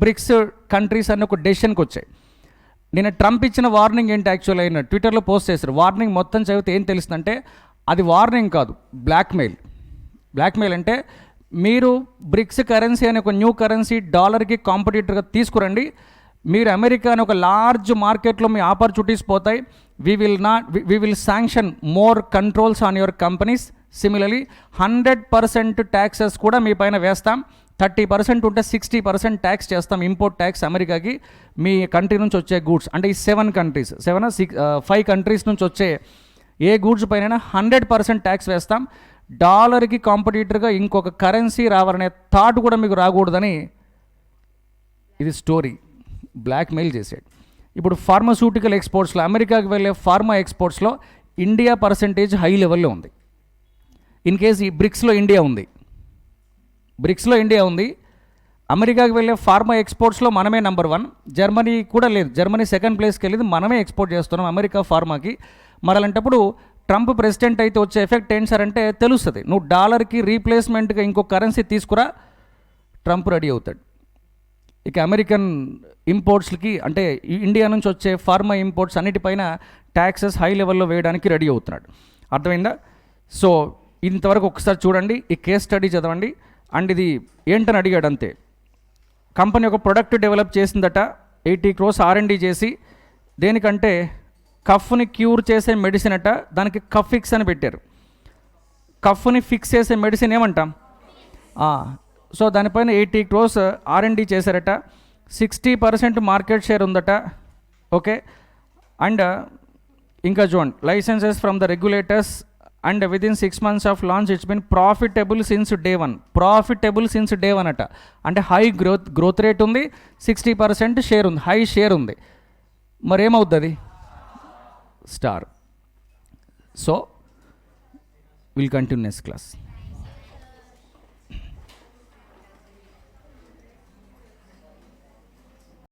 బ్రిక్స్ కంట్రీస్ అని ఒక డెసిషన్కి వచ్చాయి. నేను ట్రంప్ ఇచ్చిన వార్నింగ్ ఏంటి? యాక్చువల్ అయిన ట్విట్టర్లో పోస్ట్ చేశారు. వార్నింగ్ మొత్తం చదివితే ఏం తెలుస్తుందంటే అది వార్నింగ్ కాదు, బ్లాక్మెయిల్ అంటే మీరు బ్రిక్స్ కరెన్సీ అనే ఒక న్యూ కరెన్సీ డాలర్కి కాంపిటీటర్గా తీసుకురండి. మీరు అమెరికా అనే ఒక లార్జ్ మార్కెట్లో మీ ఆపర్చునిటీస్ పోతాయి. we will sanction more controls on your companies. Similarly 100% taxes కూడా మీ పైన వేస్తాం. 30% ఉంటే 60% ట్యాక్స్ చేస్తాం, ఇంపోర్ట్ ట్యాక్స్ అమెరికాకి మీ కంట్రీ నుంచి వచ్చే గూడ్స్. అంటే ఈ 5 కంట్రీస్ నుంచి వచ్చే ఏ గూడ్స్ పైన 100% ట్యాక్స్ వేస్తాం. డాలర్కి కాంపిటీటర్గా ఇంకొక కరెన్సీ రావాలనే థాట్ కూడా మీకు రాకూడదని ఇది స్టోరీ. బ్లాక్మెయిల్ చేసాడు. ఇప్పుడు ఫార్మాస్యూటికల్ ఎక్స్పోర్ట్స్లో అమెరికాకి వెళ్ళే ఫార్మా ఎక్స్పోర్ట్స్లో ఇండియా పర్సంటేజ్ హై లెవెల్లో ఉంది. ఇన్ కేస్ ఈ బ్రిక్స్లో ఇండియా ఉంది. అమెరికాకి వెళ్ళే ఫార్మా ఎక్స్పోర్ట్స్లో మనమే నెంబర్ 1. జర్మనీ కూడా లేదు, జర్మనీ సెకండ్ ప్లేస్కి వెళ్ళింది. మనమే ఎక్స్పోర్ట్ చేస్తున్నాం అమెరికా ఫార్మాకి. మరి అలాంటప్పుడు ట్రంప్ ప్రెసిడెంట్ అయితే వచ్చే ఎఫెక్ట్ ఏంటి సార్ అంటే తెలుస్తుంది. నువ్వు డాలర్కి రీప్లేస్మెంట్గా ఇంకో కరెన్సీ తీసుకురా, ట్రంప్ రెడీ అవుతాడు. ఇక అమెరికన్ ఇంపోర్ట్స్కి అంటే ఇండియా నుంచి వచ్చే ఫార్మా ఇంపోర్ట్స్ అన్నిటిపైన ట్యాక్సెస్ హై లెవెల్లో వేయడానికి రెడీ అవుతున్నాడు. అర్థమైందా? సో ఇంతవరకు ఒకసారి చూడండి, ఈ కేస్ స్టడీ చదవండి. అండ్ ఇది ఏంటని అడిగాడు అంతే. కంపెనీ ఒక ప్రొడక్ట్ డెవలప్ చేసిందట, 80 crores R&D చేసి. దేనికంటే కఫ్ని క్యూర్ చేసే మెడిసిన్ అట. దానికి కఫ్ ఫిక్స్ అని పెట్టారు. కఫ్ని ఫిక్స్ చేసే మెడిసిన్ ఏమంటాం? సో దానిపైన 80 crores R&D చేశారట. 60% మార్కెట్ షేర్ ఉందట. ఓకే, అండ్ ఇంకా చూడండి, licences from the regulators and within 6 months of launch it's been profitable since day one అట. అంటే హై గ్రోత్ రేట్ ఉంది, 60% షేర్ ఉంది, హై షేర్ ఉంది. మరేమవుతుంది? Star. So will continue next class.